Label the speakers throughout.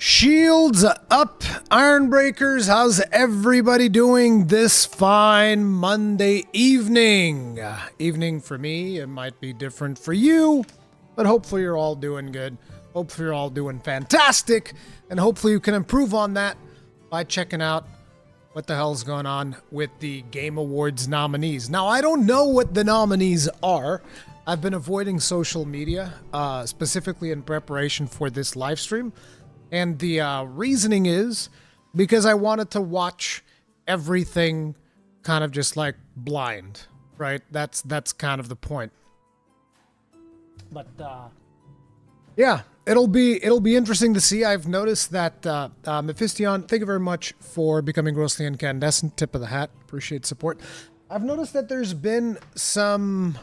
Speaker 1: Shields up, Ironbreakers. How's everybody doing this fine Monday evening? Evening for me, it might be different for you, but hopefully you're all doing good. Hopefully you're all doing fantastic, and hopefully you can improve on that by checking out what the hell's going on with the Game Awards nominees. Now, I don't know what the nominees are. I've been avoiding social media, specifically in preparation for this live stream. And the reasoning is because I wanted to watch everything kind of just like blind, right? That's kind of the point. But yeah, it'll be interesting to see. I've noticed that Mephistion, thank you very much for becoming grossly incandescent. Tip of the hat, appreciate support. I've noticed that there's been some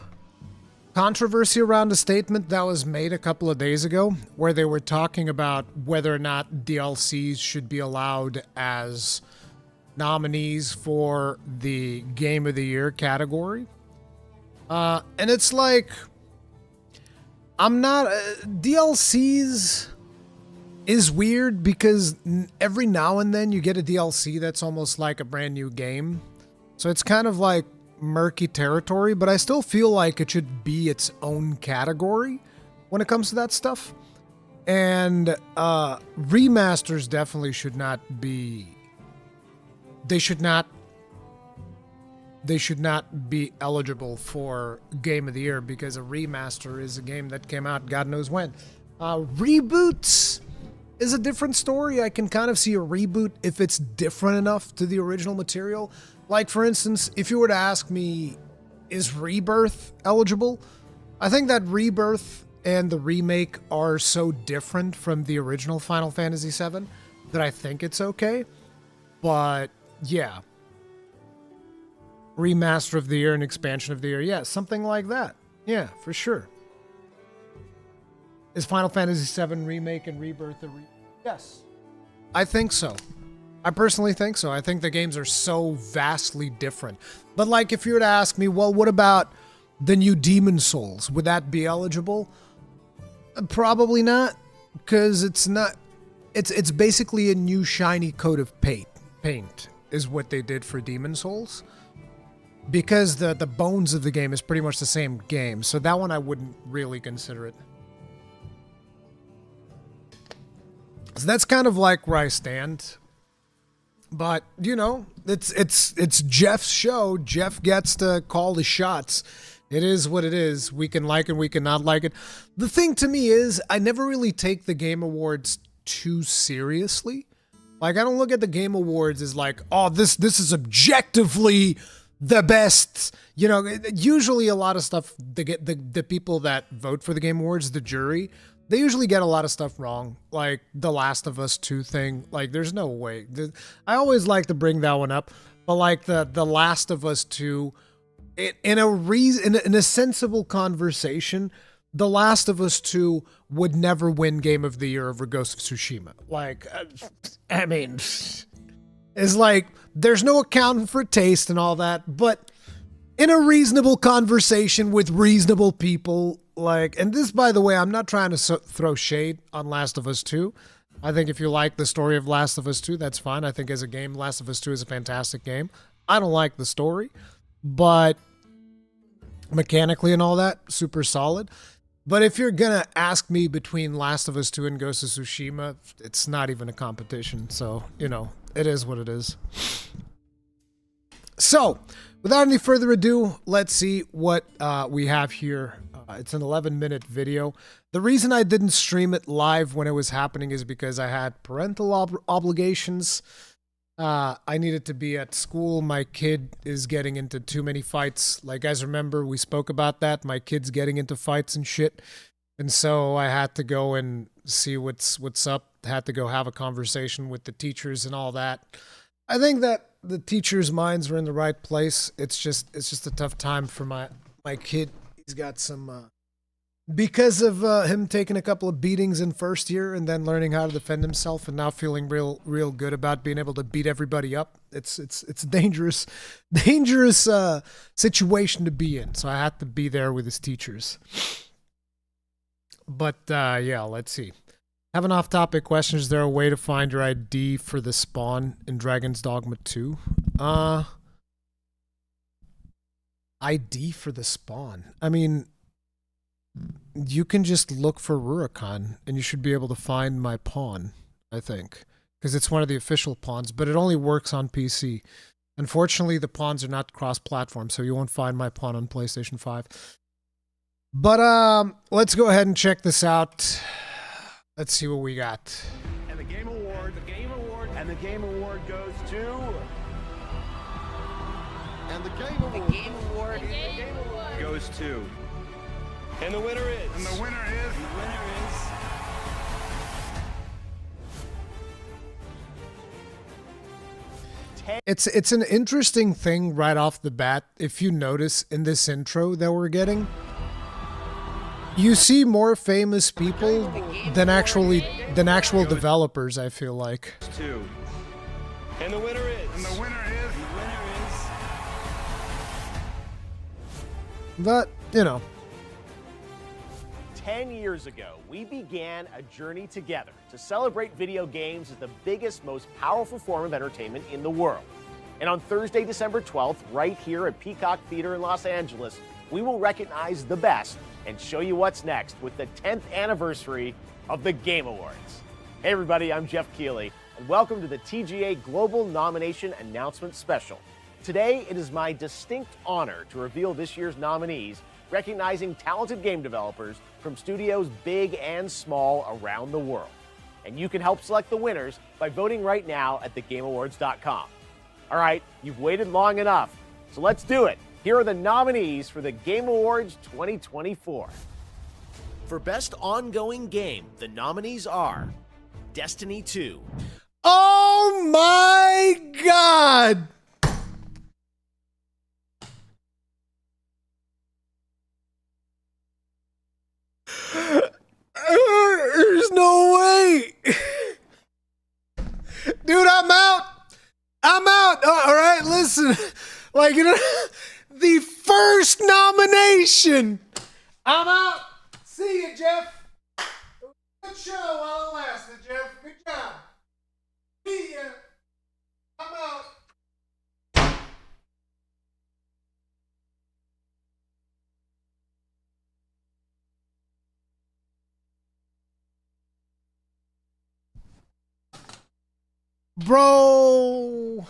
Speaker 1: controversy around a statement that was made a couple of days ago where they were talking about whether or not DLCs should be allowed as nominees for the Game of the Year category. And it's like, I'm not... DLCs is weird because every now and then you get a DLC that's almost like a brand new game. So it's kind of like murky territory, but I still feel like it should be its own category when it comes to that stuff. And remasters definitely should not be... They should not be eligible for Game of the Year because a remaster is a game that came out God knows when. Reboots is a different story. I can kind of see a reboot if it's different enough to the original material. Like, for instance, if you were to ask me, is Rebirth eligible? I think that Rebirth and the remake are so different from the original Final Fantasy VII that I think it's okay. But, yeah. Remaster of the Year and Expansion of the Year. Yeah, something like that. Yeah, for sure. Is Final Fantasy VII Remake and Rebirth a remake? Yes. I think so. I personally think so. I think the games are so vastly different. But like, if you were to ask me, well, what about the new Demon Souls? Would that be eligible? Probably not, because it's not. It's basically a new shiny coat of paint is what they did for Demon Souls. Because the bones of the game is pretty much the same game. So that one I wouldn't really consider it. So that's kind of like where I stand. But, you know, it's Jeff's show. Jeff gets to call the shots. It is what it is. We can like it, we can not like it. The thing to me is, I never really take the Game Awards too seriously. Like, I don't look at the Game Awards as like, oh, this is objectively the best. You know, usually a lot of stuff, the people that vote for the Game Awards, the jury, they usually get a lot of stuff wrong, like the Last of Us 2 thing. Like, there's no way. I always like to bring that one up, but like the Last of Us 2, in a sensible conversation, the Last of Us 2 would never win Game of the Year over Ghost of Tsushima. Like, I mean, it's like there's no accounting for taste and all that, but in a reasonable conversation with reasonable people. Like, and this, by the way, I'm not trying to throw shade on Last of Us 2. I think if you like the story of Last of Us 2, that's fine. I think as a game, Last of Us 2 is a fantastic game. I don't like the story, but mechanically and all that, super solid. But if you're going to ask me between Last of Us 2 and Ghost of Tsushima, it's not even a competition. So, you know, it is what it is. So, without any further ado, let's see what we have here. It's an 11-minute video. The reason I didn't stream it live when it was happening is because I had parental obligations. I needed to be at school. My kid is getting into too many fights. Like, guys, remember, we spoke about that. My kid's getting into fights and shit. And so I had to go and see what's up. Had to go have a conversation with the teachers and all that. I think that the teachers' minds were in the right place. It's just a tough time for my kid. He's got some, because of him taking a couple of beatings in first year and then learning how to defend himself and now feeling real good about being able to beat everybody up. It's a dangerous situation to be in. So I had to be there with his teachers. But yeah, let's see. Have an off-topic question. Is there a way to find your ID for the spawn in Dragon's Dogma 2? ID for the spawn? I mean, you can just look for Rurikhan, and you should be able to find my pawn, I think. Because it's one of the official pawns, but it only works on PC. Unfortunately, the pawns are not cross-platform, so you won't find my pawn on PlayStation 5. But, let's go ahead and check this out. Let's see what we got.
Speaker 2: And the Game Award, and the Game Award goes to... And the Game Award, goes to... And the winner is... And the winner is...
Speaker 1: It's an interesting thing right off the bat. If you notice in this intro that we're getting, you see more famous people than actual developers, I feel like.
Speaker 2: And the winner is...
Speaker 1: But, you know.
Speaker 3: 10 years ago, we began a journey together to celebrate video games as the biggest, most powerful form of entertainment in the world. And on Thursday, December 12th, right here at Peacock Theater in Los Angeles, we will recognize the best and show you what's next with the 10th anniversary of the Game Awards. Hey everybody, I'm Jeff Keighley, and welcome to the TGA Global Nomination Announcement Special. Today, it is my distinct honor to reveal this year's nominees, recognizing talented game developers from studios big and small around the world. And you can help select the winners by voting right now at thegameawards.com. All right, you've waited long enough, so let's do it. Here are the nominees for the Game Awards 2024. For Best Ongoing Game, the nominees are Destiny 2.
Speaker 1: Oh my God! There's no way. Dude, I'm out. All right, listen. Like, you know, the first nomination. I'm out. See you, Jeff. Good show while it lasted, Jeff. Good job. See ya. I'm out. Bro,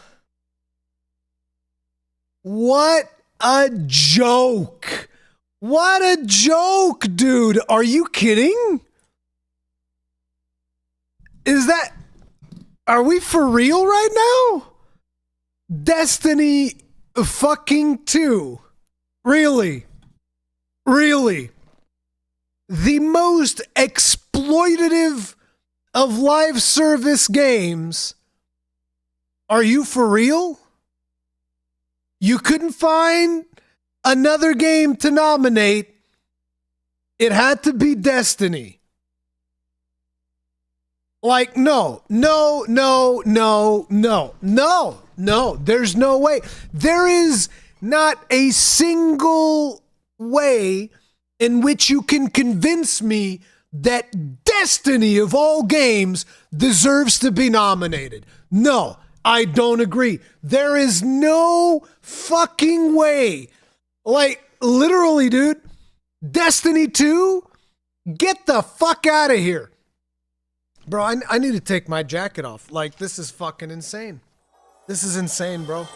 Speaker 1: what a joke. What a joke, dude. Are you kidding? Are we for real right now? Destiny fucking 2. Really? Really? The most exploitative of live service games. Are you for real? You couldn't find another game to nominate. It had to be Destiny. Like, no. There's no way. There is not a single way in which you can convince me that Destiny of all games deserves to be nominated. No, I don't agree. There is no fucking way. Like, literally, dude, Destiny 2, get the fuck out of here. Bro, I need to take my jacket off. Like, this is fucking insane. This is insane, bro.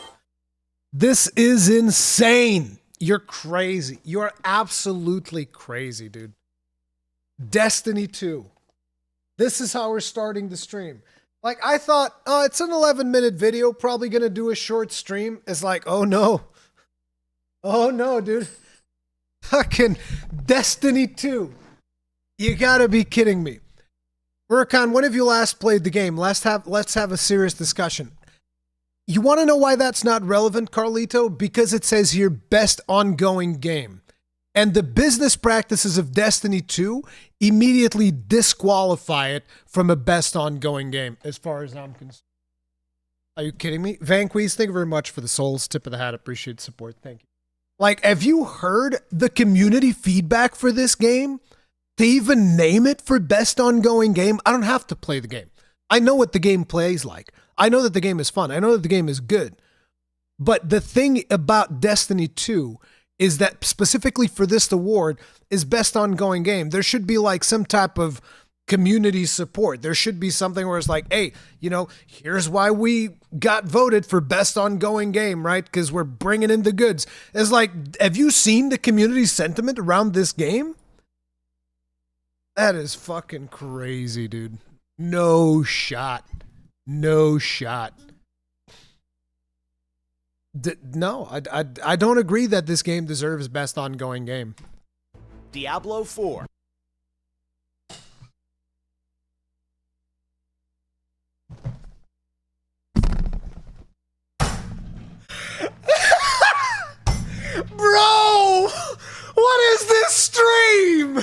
Speaker 1: This is insane. You're crazy. You're absolutely crazy, dude. Destiny 2. This is how we're starting the stream. Like, I thought, oh, it's an 11-minute video, probably gonna do a short stream. It's like, oh no. Oh no, dude. Fucking Destiny 2. You gotta be kidding me. Rurikhan, when have you last played the game? Let's have a serious discussion. You want to know why that's not relevant, Carlito? Because it says here, best ongoing game. And the business practices of Destiny 2 immediately disqualify it from a best ongoing game, as far as I'm concerned. Are you kidding me? Vanquies, thank you very much for the souls. Tip of the hat. Appreciate support. Thank you. Like, have you heard the community feedback for this game? to even name it for best ongoing game, I don't have to play the game. I know what the game plays like. I know that the game is fun. I know that the game is good. But the thing about Destiny 2 is that specifically for this award is best ongoing game. There should be like some type of community support. There should be something where it's like, hey, you know, here's why we got voted for best ongoing game, right? Because we're bringing in the goods. It's like, have you seen the community sentiment around this game? That is fucking crazy, dude. No shot. No shot. No, I don't agree that this game deserves best ongoing game.
Speaker 3: Diablo 4.
Speaker 1: Bro! What is this stream?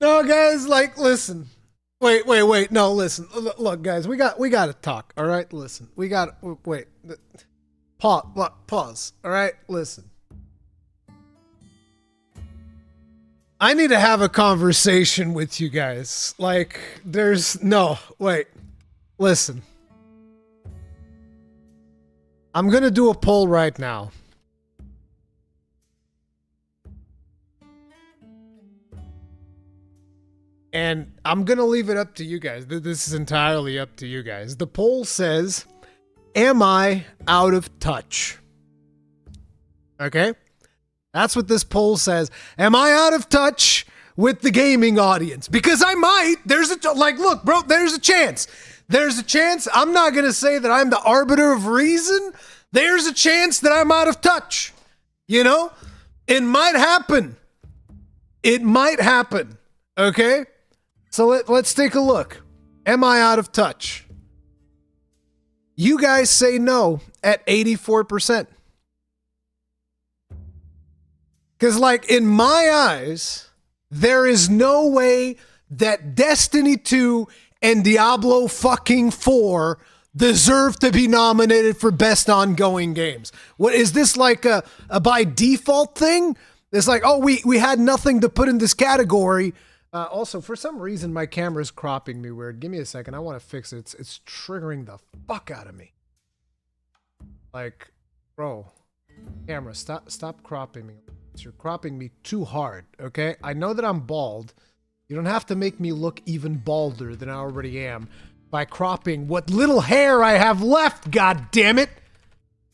Speaker 1: No, guys, like, listen. Wait. No, listen. Look, guys, we got to talk. All right, listen. We got wait. Pause. All right, listen. I need to have a conversation with you guys. Like, listen. I'm gonna do a poll right now. And I'm going to leave it up to you guys. This is entirely up to you guys. The poll says, am I out of touch? Okay? That's what this poll says. Am I out of touch with the gaming audience? Because I might. Look, bro, there's a chance. There's a chance. I'm not going to say that I'm the arbiter of reason. There's a chance that I'm out of touch. You know? It might happen. It might happen. Okay? So let's take a look. Am I out of touch? You guys say no at 84%. Because, like, in my eyes, there is no way that Destiny 2 and Diablo fucking 4 deserve to be nominated for best ongoing games. What is this, like a by default thing? It's like, oh, we had nothing to put in this category. Also, for some reason, my camera's cropping me weird. Give me a second. I want to fix it. It's triggering the fuck out of me. Like, bro, camera, stop cropping me. You're cropping me too hard, okay? I know that I'm bald. You don't have to make me look even balder than I already am by cropping what little hair I have left, god damn it.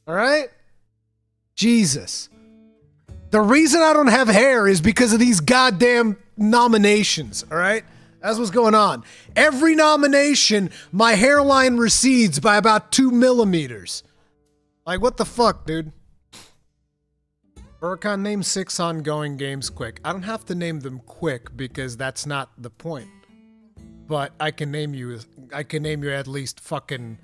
Speaker 1: All right? Jesus. The reason I don't have hair is because of these goddamn nominations, all right? That's what's going on. Every nomination, my hairline recedes by about 2 millimeters. Like, what the fuck, dude? Rurikhan, name 6 ongoing games quick. I don't have to name them quick because that's not the point. But I can name you at least fucking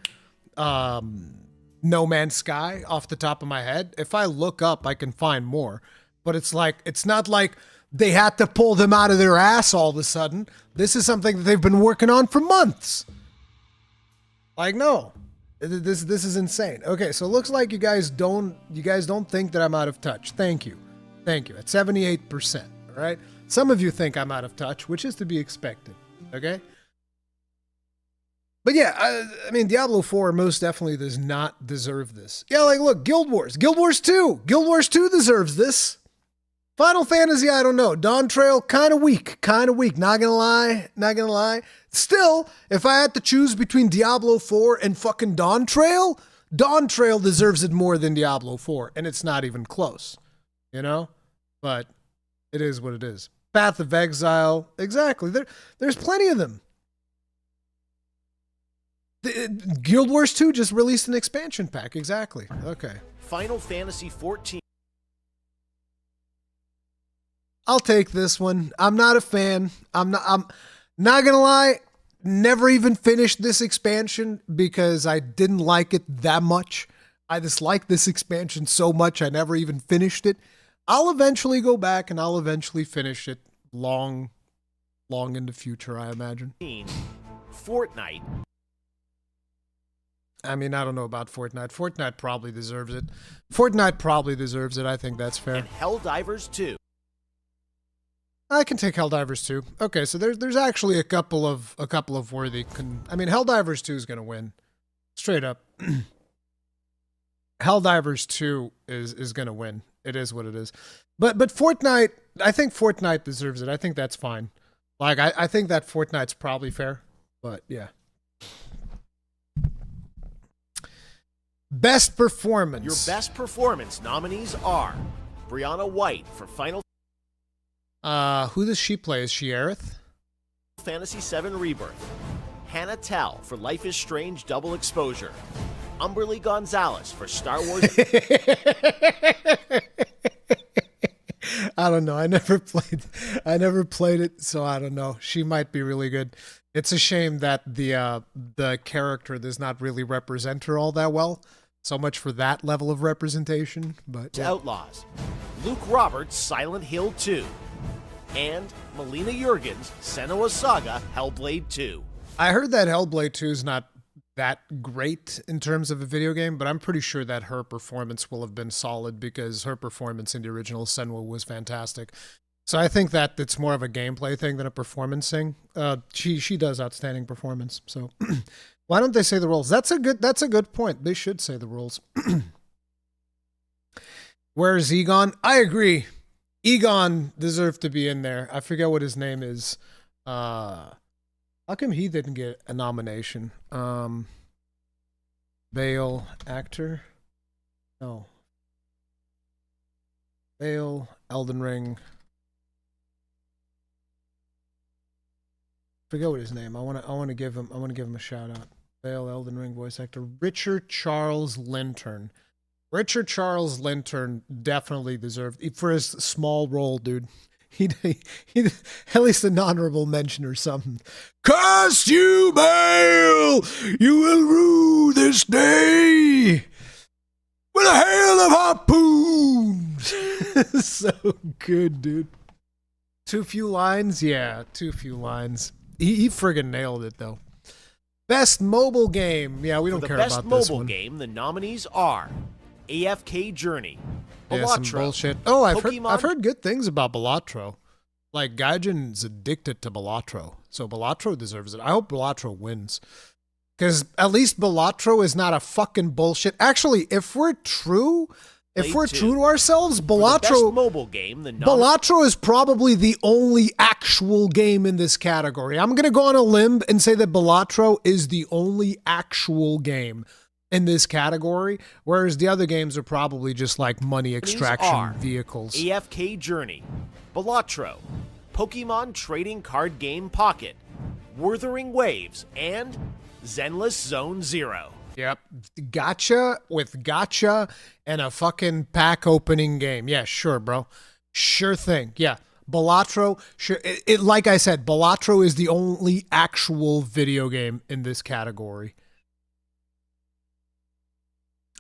Speaker 1: No Man's Sky off the top of my head. If I look up, I can find more. But it's not like they had to pull them out of their ass all of a sudden. This is something that they've been working on for months. Like, no. This is insane. Okay, so it looks like you guys don't think that I'm out of touch. Thank you. At 78%, all right? Some of you think I'm out of touch, which is to be expected, okay? But yeah, I mean, Diablo 4 most definitely does not deserve this. Yeah, like, look, Guild Wars 2 deserves this. Final Fantasy, I don't know. Dawn Trail, kind of weak. Not gonna lie. Still, if I had to choose between Diablo 4 and fucking Dawn Trail deserves it more than Diablo 4, and it's not even close, you know? But it is what it is. Path of Exile, exactly. There's plenty of them. Guild Wars 2 just released an expansion pack, exactly. Okay.
Speaker 3: Final Fantasy 14.
Speaker 1: I'll take this one. I'm not a fan. I'm not gonna lie, never even finished this expansion because I didn't like it that much. I disliked this expansion so much I never even finished it. I'll eventually go back and I'll eventually finish it long in the future, I imagine.
Speaker 3: Fortnite.
Speaker 1: I mean, I don't know about Fortnite. Fortnite probably deserves it. Fortnite probably deserves it. I think that's fair.
Speaker 3: And Helldivers 2.
Speaker 1: I can take Helldivers 2. Okay, so there's actually a couple of worthy. I mean, Helldivers 2 is gonna win, straight up. Helldivers 2 is gonna win. It is what it is. But Fortnite, I think Fortnite deserves it. I think that's fine. Like I think that Fortnite's probably fair. But yeah. Best performance.
Speaker 3: Your best performance nominees are Brianna White for Final
Speaker 1: Who does she play? Is she Aerith?
Speaker 3: Fantasy VII Rebirth, Hannah Tell for Life is Strange Double Exposure, Umberly Gonzalez for Star Wars.
Speaker 1: I don't know. I never played it, so I don't know. She might be really good. It's a shame that the character does not really represent her all that well. So much for that level of representation. But yeah.
Speaker 3: Outlaws, Luke Roberts Silent Hill 2, and Melina Jurgens Senua's Saga Hellblade 2.
Speaker 1: I heard that Hellblade 2 is not that great in terms of a video game, but I'm pretty sure that her performance will have been solid because her performance in the original Senua was fantastic. So I think that it's more of a gameplay thing than a performance thing. She does outstanding performance. So why don't they say the rules? That's a good point. They should say the rules. Where's Egon? I agree. Egon deserved to be in there. I forget what his name is. How come he didn't get a nomination? Bale actor? No. Bale, Elden Ring. Forget what his name. I want to give him a shout out. Bale, Elden Ring voice actor Richard Charles Linton. Richard Charles Linton definitely deserved for his small role, dude. He at least an honorable mention or something. Curse you, Bale! You will rue this day with a hail of harpoons. So good, dude. Too few lines? Yeah, too few lines. He friggin' nailed it, though. Best mobile game. Yeah, we don't care about this one.
Speaker 3: For the best mobile game, the nominees are AFK Journey,
Speaker 1: Yeah, some bullshit. Oh, I've heard good things about Balatro. Like, Gaijin's addicted to Balatro. So Balatro deserves it. I hope Balatro wins. Because at least Balatro is not a fucking bullshit. Actually, if we're true to ourselves, Balatro
Speaker 3: mobile game,
Speaker 1: Balatro is probably the only actual game in this category. I'm going to go on a limb and say that Balatro is the only actual game in this category, whereas the other games are probably just like money extraction vehicles.
Speaker 3: AFK Journey, Balatro, Pokemon Trading Card Game Pocket, Wuthering Waves, and Zenless Zone Zero.
Speaker 1: Yep. Gotcha with gotcha and a fucking pack opening game. Yeah, sure, bro. Sure thing. Yeah. Balatro, sure. Like I said, Balatro is the only actual video game in this category.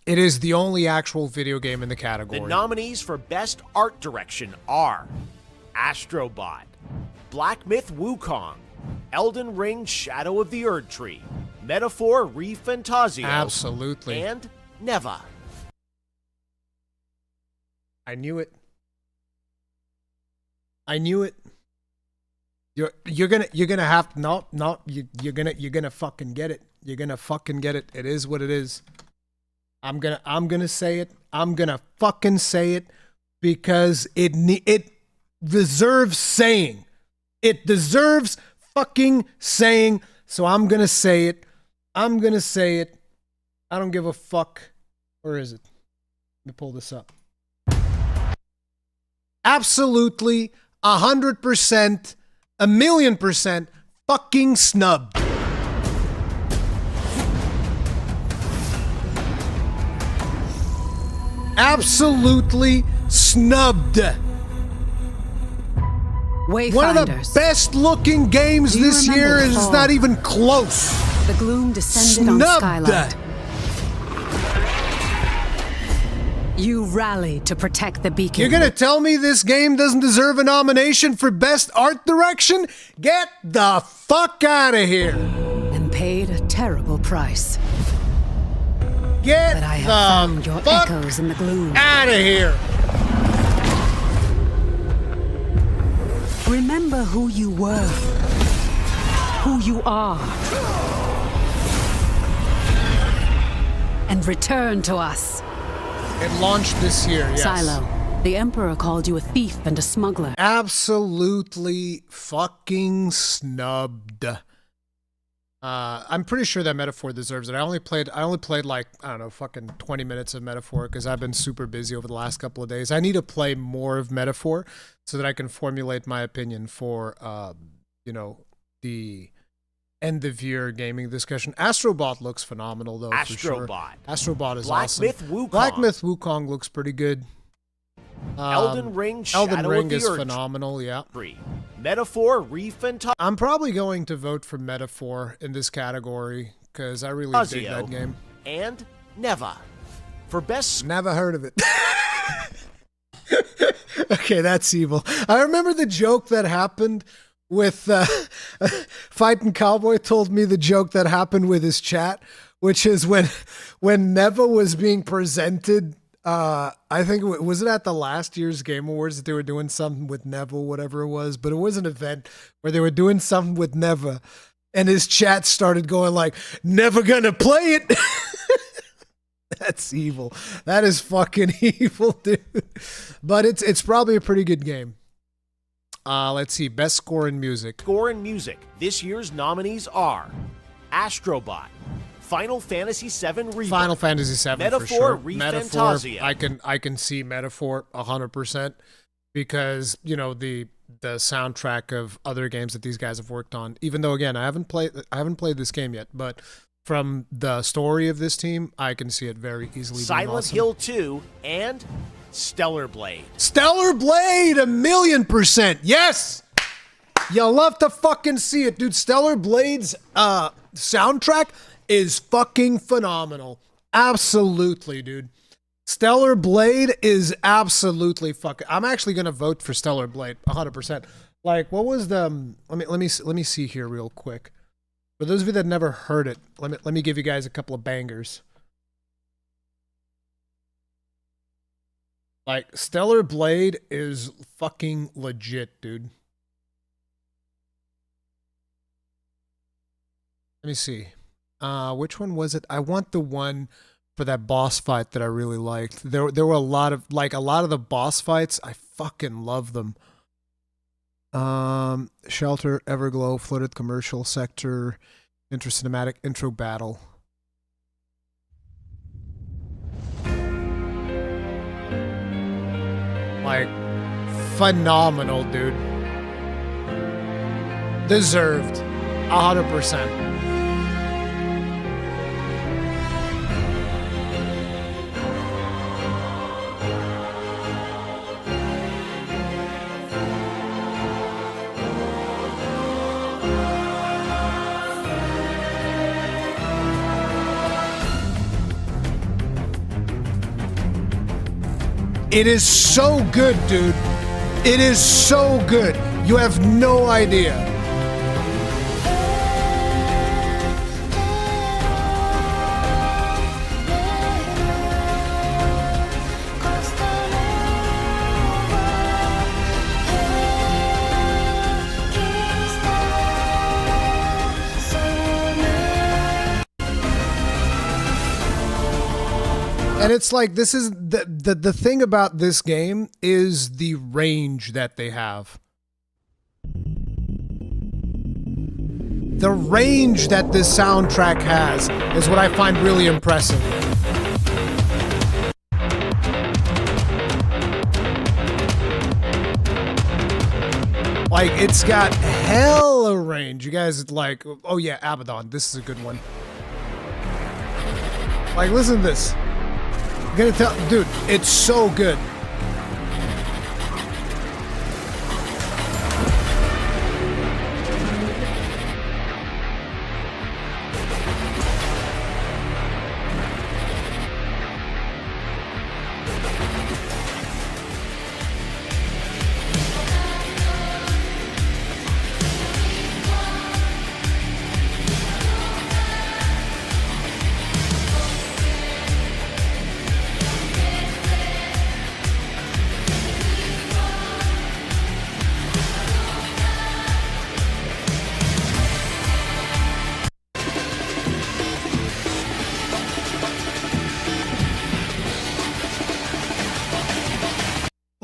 Speaker 1: It is the only actual video game in the category.
Speaker 3: The nominees for Best Art Direction are Astrobot, Black Myth Wukong, Elden Ring Shadow of the Erd Tree, Metaphor ReFantazio,
Speaker 1: absolutely,
Speaker 3: and Neva.
Speaker 1: I knew it. I knew it. You're gonna have you're gonna fucking get it. You're gonna fucking get it. It is what it is. I'm gonna say it. I'm gonna fucking say it because it deserves saying. It deserves fucking saying. So I'm gonna say it. I'm gonna say it. I don't give a fuck. Where is it? Let me pull this up. Absolutely, 100%, 1,000,000% fucking snubbed. Absolutely snubbed. One of the best looking games this year is not even close.
Speaker 4: The gloom descended on Skylight. You rallied to protect the beacon.
Speaker 1: You're gonna tell me this game doesn't deserve a nomination for Best Art Direction? Get the fuck out of here.
Speaker 4: And paid a terrible price.
Speaker 1: Get
Speaker 4: But I have found
Speaker 1: the
Speaker 4: your
Speaker 1: fuck
Speaker 4: echoes in the gloom.
Speaker 1: out of here.
Speaker 4: Remember who you were, who you are, and return to us.
Speaker 1: It launched this year, yes.
Speaker 4: Silo, the Emperor called you a thief and a smuggler.
Speaker 1: Absolutely fucking snubbed. I'm pretty sure that Metaphor deserves it. I only played like, I don't know, fucking 20 minutes of Metaphor because I've been super busy over the last couple of days. I need to play more of Metaphor so that I can formulate my opinion for, the end of year gaming discussion. Astrobot looks phenomenal though. For sure. Astrobot is
Speaker 3: Black
Speaker 1: awesome.
Speaker 3: Myth Wukong.
Speaker 1: Black Myth Wukong looks pretty good.
Speaker 3: Elden Ring, Shadow
Speaker 1: Elden Ring
Speaker 3: of the
Speaker 1: is
Speaker 3: Earth
Speaker 1: phenomenal, yeah.
Speaker 3: Tree. Metaphor, Reef and
Speaker 1: I'm probably going to vote for Metaphor in this category because I really dig that game.
Speaker 3: And Neva. For best
Speaker 1: Never heard of it. Okay, that's evil. I remember the joke that happened with Fighting Cowboy told me the joke that happened with his chat, which is when Neva was being presented. I think was it at the last year's Game Awards that they were doing something with Neville, whatever it was, but it was an event where they were doing something with Neva, and his chat started going like, "Never gonna play it." That's evil. That is fucking evil, dude. But it's probably a pretty good game. Let's see, best score in music.
Speaker 3: Score in music. This year's nominees are Astrobot, Final Fantasy VII Rebirth,
Speaker 1: Final Fantasy VII
Speaker 3: Metaphor,
Speaker 1: for sure.
Speaker 3: Metaphor,
Speaker 1: I can see Metaphor 100% because the soundtrack of other games that these guys have worked on. Even though again I haven't played this game yet, but from the story of this team, I can see it very easily.
Speaker 3: Silent
Speaker 1: being awesome.
Speaker 3: Hill 2, and Stellar Blade.
Speaker 1: Stellar Blade 1,000,000%. Yes. You'll love to fucking see it, dude. Stellar Blade's soundtrack is fucking phenomenal. Absolutely, dude. Stellar Blade is absolutely fucking. I'm actually gonna vote for Stellar Blade 100%. Like, what was the? Let me see here real quick. For those of you that never heard it, let me give you guys a couple of bangers. Like, Stellar Blade is fucking legit, dude. Let me see. Which one was it? I want the one for that boss fight that I really liked. There were a lot of the boss fights. I fucking love them. Shelter, Everglow, Flooded Commercial Sector, Intro Cinematic, Intro Battle. Like, phenomenal, dude. Deserved. 100%. It is so good, dude. It is so good. You have no idea. And it's like, this is the thing about this game is the range that they have. The range that this soundtrack has is what I find really impressive. Like, it's got hella range. You guys like, oh yeah, Abaddon, this is a good one. Like, listen to this. I'm gonna tell, dude, it's so good.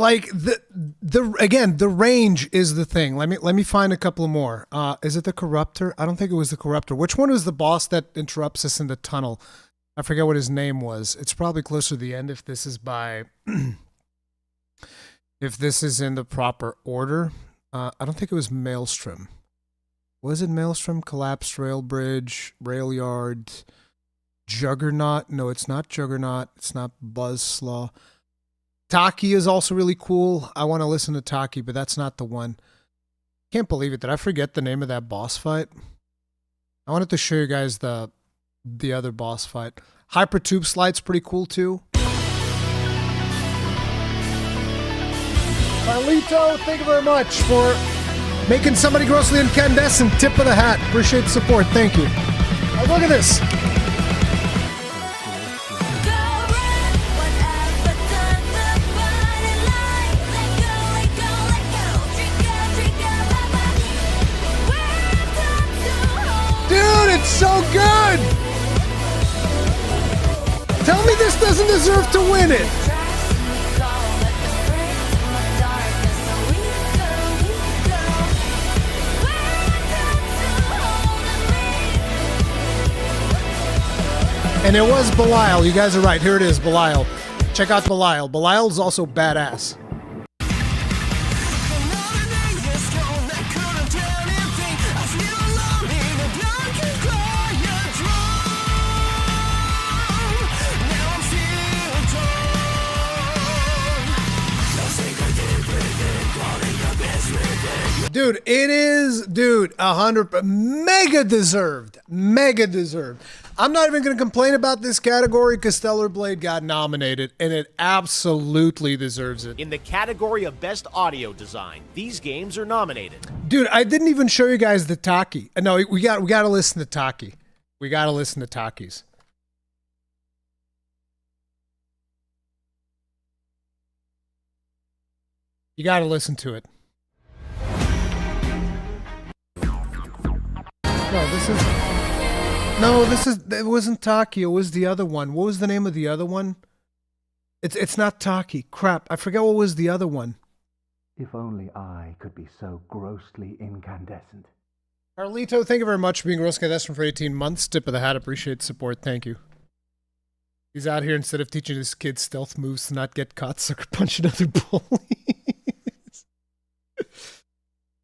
Speaker 1: Like the range is the thing. Let me find a couple more. Is it the Corruptor? I don't think it was the Corruptor. Which one was the boss that interrupts us in the tunnel? I forget what his name was. It's probably closer to the end if this is by if this is in the proper order. I don't think it was Maelstrom. Was it Maelstrom? Collapsed Rail Bridge, Rail Yard, Juggernaut? No, it's not Juggernaut. It's not Buzzslaw. Taki is also really cool. I want to listen to Taki, but that's not the one. Can't believe it. Did I forget the name of that boss fight? I wanted to show you guys the other boss fight. Hyper Tube Slide's pretty cool too. Carlito, thank you very much for making somebody grossly incandescent. Tip of the hat. Appreciate the support. Thank you. Oh, look at this. It's so good! Tell me this doesn't deserve to win it! And it was Belial. You guys are right. Here it is, Belial. Check out Belial. Belial's also badass. Dude, it is, 100, mega deserved. Mega deserved. I'm not even going to complain about this category because Stellar Blade got nominated, and it absolutely deserves it.
Speaker 3: In the category of Best Audio Design, these games are nominated.
Speaker 1: Dude, I didn't even show you guys the Taki. No, we got to listen to Taki. We got to listen to Taki's. You got to listen to it. It wasn't Taki. It was the other one. What was the name of the other one? It's not Taki. Crap. I forget what was the other one.
Speaker 5: If only I could be so grossly incandescent.
Speaker 1: Carlito, thank you very much for being grossly incandescent for 18 months. Tip of the hat. Appreciate the support. Thank you. He's out here instead of teaching his kids stealth moves to not get caught, sucker punch another bully.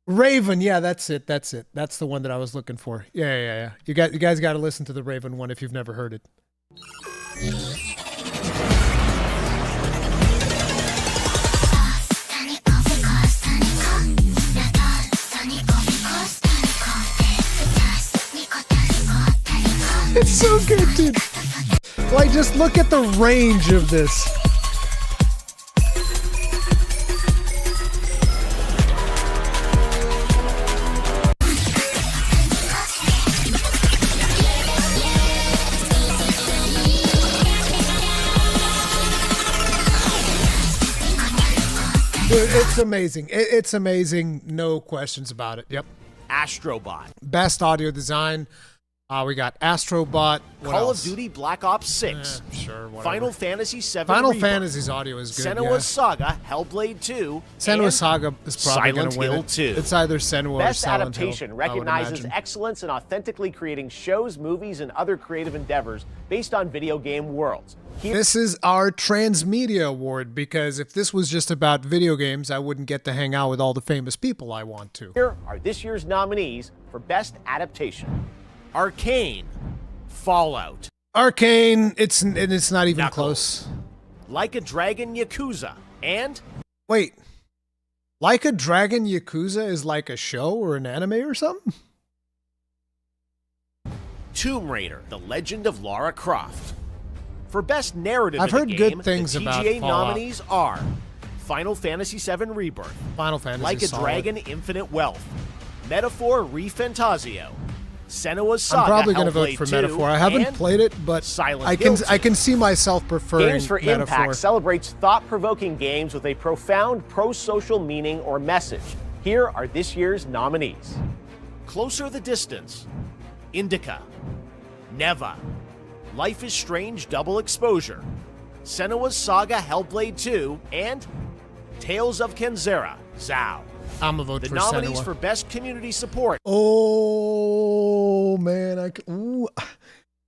Speaker 1: Raven, yeah, that's it. That's the one that I was looking for. Yeah. You guys got to listen to the Raven one if you've never heard it. It's so good, dude. Like, just look at the range of this. Dude, it's amazing. It's amazing. No questions about it. Yep.
Speaker 3: Astrobot.
Speaker 1: Best audio design. We got Astrobot. What
Speaker 3: Call
Speaker 1: else?
Speaker 3: of Duty Black Ops 6.
Speaker 1: Sure, whatever.
Speaker 3: Final Fantasy 7
Speaker 1: Final
Speaker 3: Rebirth.
Speaker 1: Fantasy's audio is good.
Speaker 3: Senua's Saga, Hellblade 2.
Speaker 1: Senua's Saga is probably going
Speaker 3: Silent
Speaker 1: to win
Speaker 3: Hill
Speaker 1: it.
Speaker 3: 2.
Speaker 1: It's either Senua
Speaker 3: Best
Speaker 1: or Silent
Speaker 3: Adaptation
Speaker 1: Hill, I would
Speaker 3: recognizes
Speaker 1: imagine.
Speaker 3: excellence in authentically creating shows, movies, and other creative endeavors based on video game worlds.
Speaker 1: This is our Transmedia Award, because if this was just about video games, I wouldn't get to hang out with all the famous people I want to.
Speaker 3: Here are this year's nominees for Best Adaptation. Arcane, Fallout.
Speaker 1: Arcane, it's not even
Speaker 3: Knuckles.
Speaker 1: close.
Speaker 3: Like a Dragon Yakuza, and
Speaker 1: Wait, Like a Dragon Yakuza is like a show or an anime or something?
Speaker 3: Tomb Raider, The Legend of Lara Croft. For Best Narrative
Speaker 1: I've
Speaker 3: in a
Speaker 1: heard
Speaker 3: game,
Speaker 1: good things
Speaker 3: the
Speaker 1: about
Speaker 3: TGA
Speaker 1: Fallout.
Speaker 3: nominees are Final Fantasy VII Rebirth,
Speaker 1: Final Fantasy
Speaker 3: Like a
Speaker 1: solid.
Speaker 3: Dragon Infinite Wealth, Metaphor ReFantazio, Senua's Saga,
Speaker 1: I'm probably going to vote
Speaker 3: Hellblade
Speaker 1: for
Speaker 3: 2,
Speaker 1: Metaphor. I haven't
Speaker 3: and
Speaker 1: played it, but
Speaker 3: Silent
Speaker 1: I
Speaker 3: Hill
Speaker 1: can
Speaker 3: 2.
Speaker 1: see myself preferring
Speaker 3: Games for
Speaker 1: Metaphor.
Speaker 3: Impact celebrates thought-provoking games with a profound pro-social meaning or message. Here are this year's nominees. Closer the Distance, Indica, Neva, Life is Strange Double Exposure, Senua's Saga Hellblade 2, and Tales of Kenzera, Zao.
Speaker 1: I'm a vote
Speaker 3: The
Speaker 1: for
Speaker 3: nominees
Speaker 1: Senua.
Speaker 3: for Best Community Support.
Speaker 1: Oh, man. Ooh.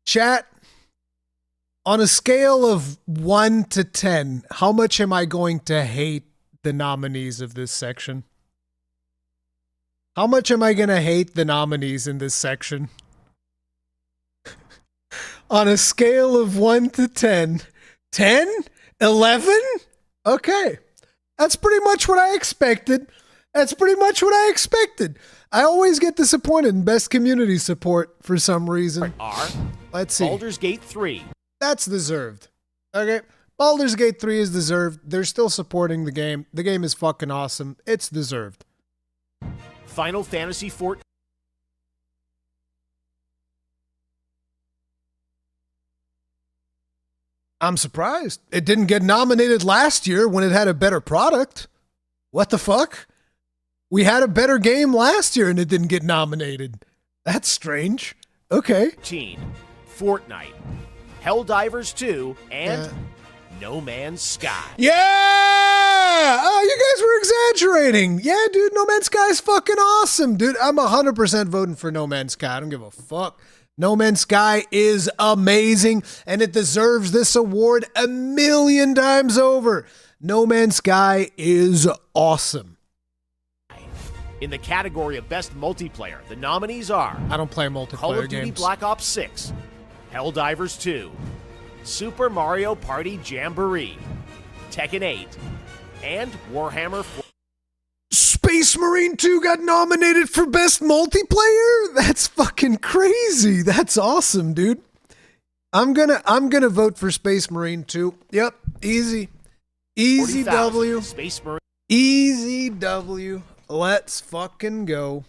Speaker 1: Chat, on a scale of 1 to 10, how much am I going to hate the nominees of this section? How much am I going to hate the nominees in this section? On a scale of 1 to 10. 10? 11? Okay. That's pretty much what I expected. That's pretty much what I expected. I always get disappointed in Best Community Support for some reason. Let's see.
Speaker 3: Baldur's Gate 3.
Speaker 1: That's deserved. Okay. Baldur's Gate 3 is deserved. They're still supporting the game. The game is fucking awesome. It's deserved.
Speaker 3: Final Fantasy 14.
Speaker 1: I'm surprised. It didn't get nominated last year when it had a better product. What the fuck? We had a better game last year and it didn't get nominated. That's strange. Okay.
Speaker 3: Fortnite. Helldivers 2, and No Man's Sky.
Speaker 1: Yeah! Oh, you guys were exaggerating. Yeah, dude, No Man's Sky is fucking awesome, dude. I'm 100% voting for No Man's Sky. I don't give a fuck. No Man's Sky is amazing, and it deserves this award 1,000,000 times over. No Man's Sky is awesome.
Speaker 3: In the category of Best Multiplayer, the nominees are
Speaker 1: I don't play multiplayer
Speaker 3: Call of Duty
Speaker 1: games.
Speaker 3: Black Ops 6, Helldivers 2, Super Mario Party Jamboree, Tekken 8, and Warhammer 4.
Speaker 1: Space Marine 2 got nominated for Best Multiplayer? That's fucking crazy. That's awesome, dude. I'm gonna vote for Space Marine 2. Yep, easy. Easy
Speaker 3: 40,000.
Speaker 1: W.
Speaker 3: Space Marine
Speaker 1: Easy W. Let's fucking go.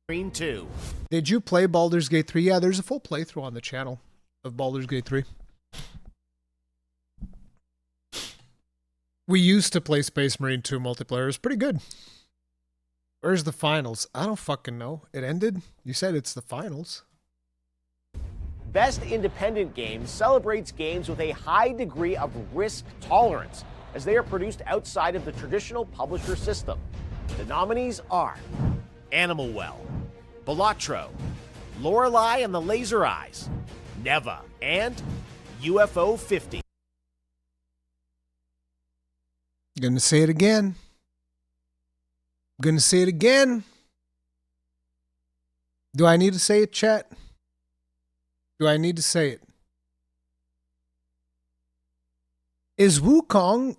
Speaker 3: 2.
Speaker 1: Did you play Baldur's Gate 3? Yeah, there's a full playthrough on the channel of Baldur's Gate 3. We used to play Space Marine 2 multiplayer. It was pretty good. Where's the finals? I don't fucking know. It ended? You said it's the finals.
Speaker 3: Best Independent Game celebrates games with a high degree of risk tolerance, as they are produced outside of the traditional publisher system. The nominees are Animal Well, Balatro, Lorelei and the Laser Eyes, Neva, and UFO 50.
Speaker 1: Gonna say it again. Gonna say it again. Do I need to say it, chat? Do I need to say it? Is Wukong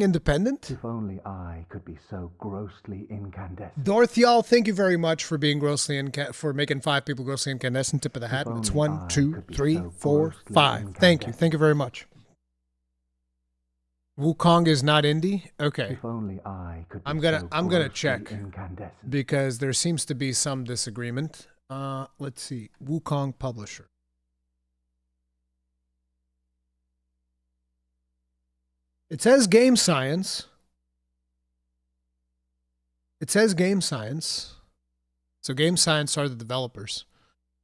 Speaker 1: independent?
Speaker 5: If only I could be so grossly incandescent.
Speaker 1: Dorothyall, thank you very much for being for making 5 people grossly incandescent. Tip of the hat. It's 1, 2, 3, 4, 5. Thank you. Thank you very much. Wukong is not indie? Okay.
Speaker 5: If only I could be
Speaker 1: I'm gonna check
Speaker 5: incandescent.
Speaker 1: because there seems to be some disagreement. Let's see. Wukong publisher. It says Game Science. It says Game Science. So Game Science are the developers.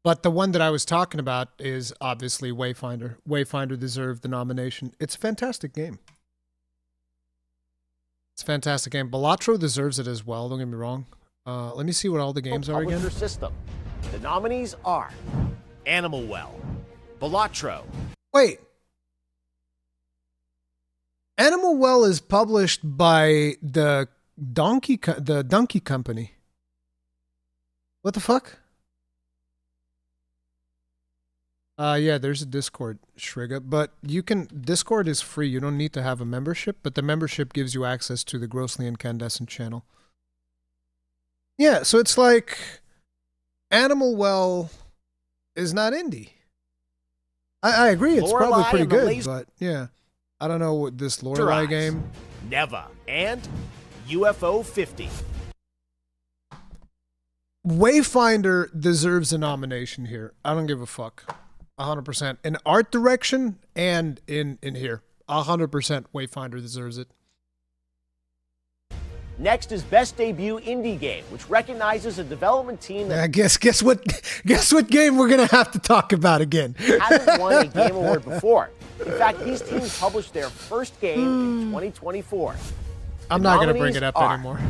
Speaker 1: But the one that I was talking about is obviously Wayfinder. Wayfinder deserved the nomination. It's a fantastic game. It's a fantastic game. Balatro deserves it as well, don't get me wrong. Let me see what all the games are again.
Speaker 3: System. The nominees are Animal Well, Balatro.
Speaker 1: Wait. Animal Well is published by the Donkey Company. What the fuck? Yeah, there's a Discord, Shriga, but Discord is free. You don't need to have a membership, but the membership gives you access to the Grossly Incandescent channel. Yeah, so it's like Animal Well is not indie. I agree, it's probably pretty good, but yeah. I don't know what this Lorelei game.
Speaker 3: Neva and UFO 50.
Speaker 1: Wayfinder deserves a nomination here. I don't give a fuck. 100%. In art direction and in here. 100% Wayfinder deserves it.
Speaker 3: Next is Best Debut Indie Game, which recognizes a development team that
Speaker 1: guess what game we're gonna have to talk about again.
Speaker 3: hasn't won a game award before. In fact, these teams published their first game in 2024.
Speaker 1: I'm not going to bring it up anymore.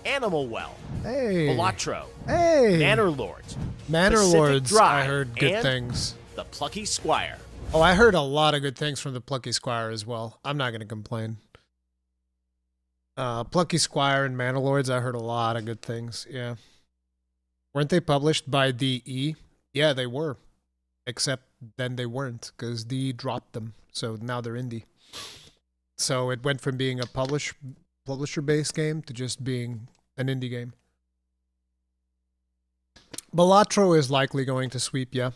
Speaker 3: Animal Well,
Speaker 1: Hey.
Speaker 3: Balatro,
Speaker 1: Hey.
Speaker 3: Manor Lords,
Speaker 1: Manor
Speaker 3: Pacific
Speaker 1: Lords,
Speaker 3: Drive,
Speaker 1: I heard good
Speaker 3: and
Speaker 1: things.
Speaker 3: The Plucky Squire.
Speaker 1: Oh, I heard a lot of good things from the Plucky Squire as well. I'm not going to complain. Plucky Squire and Manor Lords, I heard a lot of good things. Yeah. Weren't they published by DE? Yeah, they were. Except then they weren't because DE dropped them. So now they're indie. So it went from being a publisher-based game to just being an indie game. Balatro is likely going to sweep, yeah.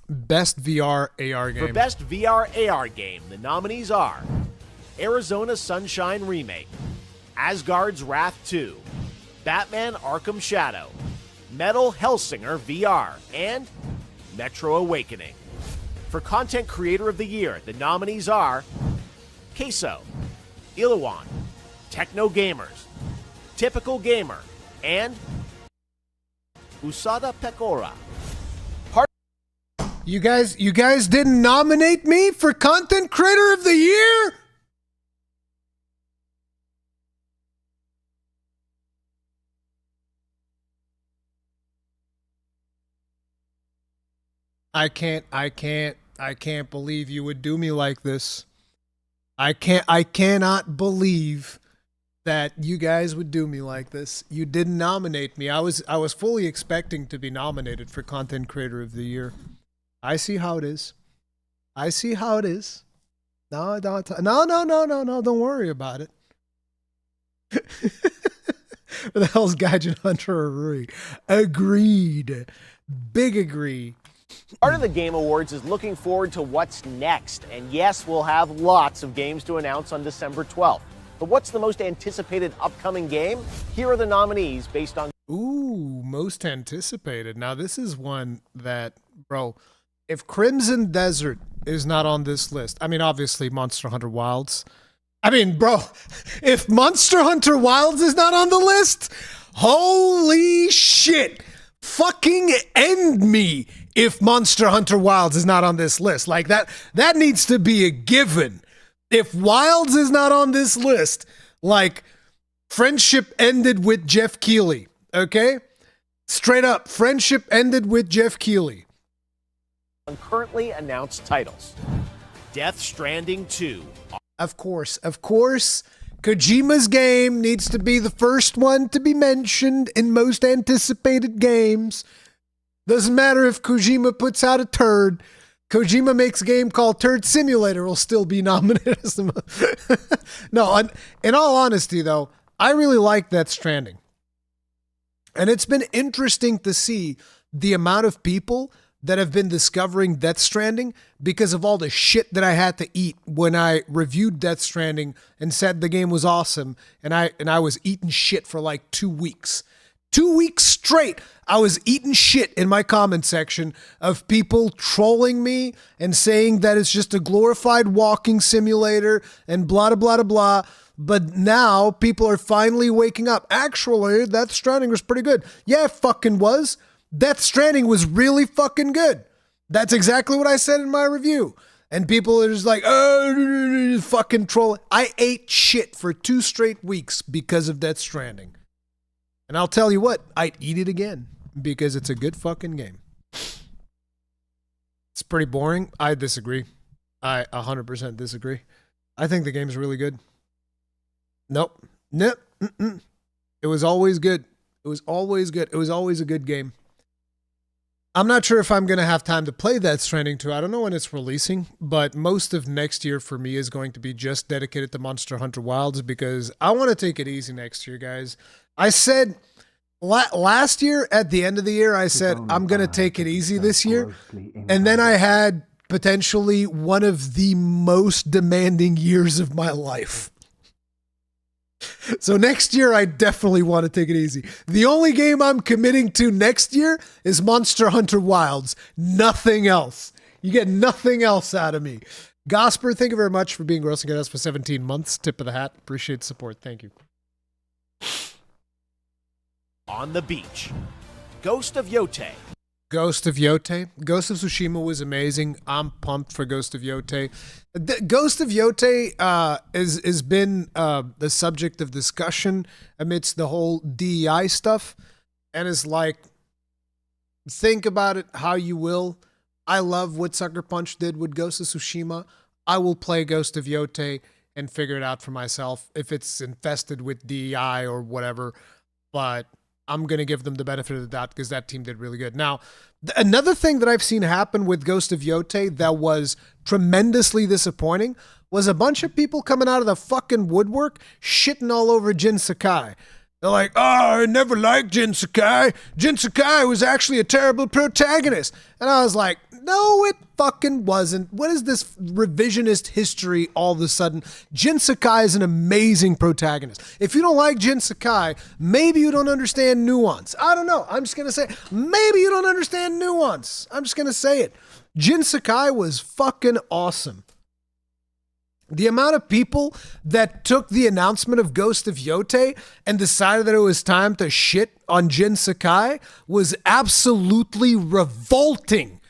Speaker 1: Best VR AR game.
Speaker 3: For Best VR AR game, the nominees are Arizona Sunshine Remake, Asgard's Wrath 2, Batman Arkham Shadow, Metal Hellsinger VR, and Metro Awakening. For Content Creator of the Year, the nominees are Queso, Ilawan, Techno Gamers, Typical Gamer, and Usada Pecora.
Speaker 1: You guys didn't nominate me for Content Creator of the Year? I can't believe you would do me like this. I cannot believe that you guys would do me like this. You didn't nominate me. I was fully expecting to be nominated for Content Creator of the Year. I see how it is. I see how it is. No, don't worry about it. What the hell's Gaijin Hunter or Ruri? Agreed. Big agree.
Speaker 3: Part of the Game Awards is looking forward to what's next. And yes, we'll have lots of games to announce on December 12th. But what's the most anticipated upcoming game? Here are the nominees based on...
Speaker 1: Ooh, most anticipated. Now, this is one that, bro, if Crimson Desert is not on this list, I mean, obviously Monster Hunter Wilds. I mean, bro, if Monster Hunter Wilds is not on the list, holy shit. Fucking end me if Monster Hunter Wilds is not on this list. Like that needs to be a given. If Wilds is not on this list, like friendship ended with Jeff Keighley, okay? Straight up, friendship ended with Jeff Keighley.
Speaker 3: Currently announced titles. Death Stranding 2.
Speaker 1: Of course. Kojima's game needs to be the first one to be mentioned in most anticipated games. Doesn't matter if Kojima puts out a turd. Kojima makes a game called Turd Simulator will still be nominated as the No, in all honesty though, I really like Death Stranding. And it's been interesting to see the amount of people that have been discovering Death Stranding because of all the shit that I had to eat when I reviewed Death Stranding and said the game was awesome, and I was eating shit for like 2 weeks. 2 weeks straight, I was eating shit in my comment section of people trolling me and saying that it's just a glorified walking simulator and blah, blah, blah, blah. But now people are finally waking up. Actually, Death Stranding was pretty good. Yeah, it fucking was. Death Stranding was really fucking good. That's exactly what I said in my review. And people are just like, oh, fucking troll. I ate shit for 2 straight weeks because of Death Stranding. And I'll tell you what, I'd eat it again because it's a good fucking game. It's pretty boring. I disagree. I 100% disagree. I think the game's really good. Nope. It was always good. It was always good. It was always a good game. I'm not sure if I'm going to have time to play Death Stranding 2. I don't know when it's releasing, but most of next year for me is going to be just dedicated to Monster Hunter Wilds because I want to take it easy next year, guys. I said last year at the end of the year, I said I'm going to take it easy this year. And then I had potentially one of the most demanding years of my life. So next year, I definitely want to take it easy. The only game I'm committing to next year is Monster Hunter Wilds. Nothing else. You get nothing else out of me. Gosper, thank you very much for being grossing at us for 17 months. Tip of the hat. Appreciate the support. Thank you.
Speaker 3: On the Beach. Ghost of Yote.
Speaker 1: Ghost of Yote. Ghost of Tsushima was amazing. I'm pumped for Ghost of Yote. Ghost of Yote has been the subject of discussion amidst the whole DEI stuff, and is like, think about it how you will. I love what Sucker Punch did with Ghost of Tsushima. I will play Ghost of Yote and figure it out for myself if it's infested with DEI or whatever, but I'm going to give them the benefit of the doubt because that team did really good. Now, another thing that I've seen happen with Ghost of Yote that was tremendously disappointing was a bunch of people coming out of the fucking woodwork shitting all over Jin Sakai. They're like, oh, I never liked Jin Sakai. Jin Sakai was actually a terrible protagonist. And I was like, no, it fucking wasn't. What is this revisionist history all of a sudden? Jin Sakai is an amazing protagonist. If you don't like Jin Sakai, maybe you don't understand nuance. I don't know. I'm just going to say, maybe you don't understand nuance. I'm just going to say it. Jin Sakai was fucking awesome. The amount of people that took the announcement of Ghost of Yote and decided that it was time to shit on Jin Sakai was absolutely revolting.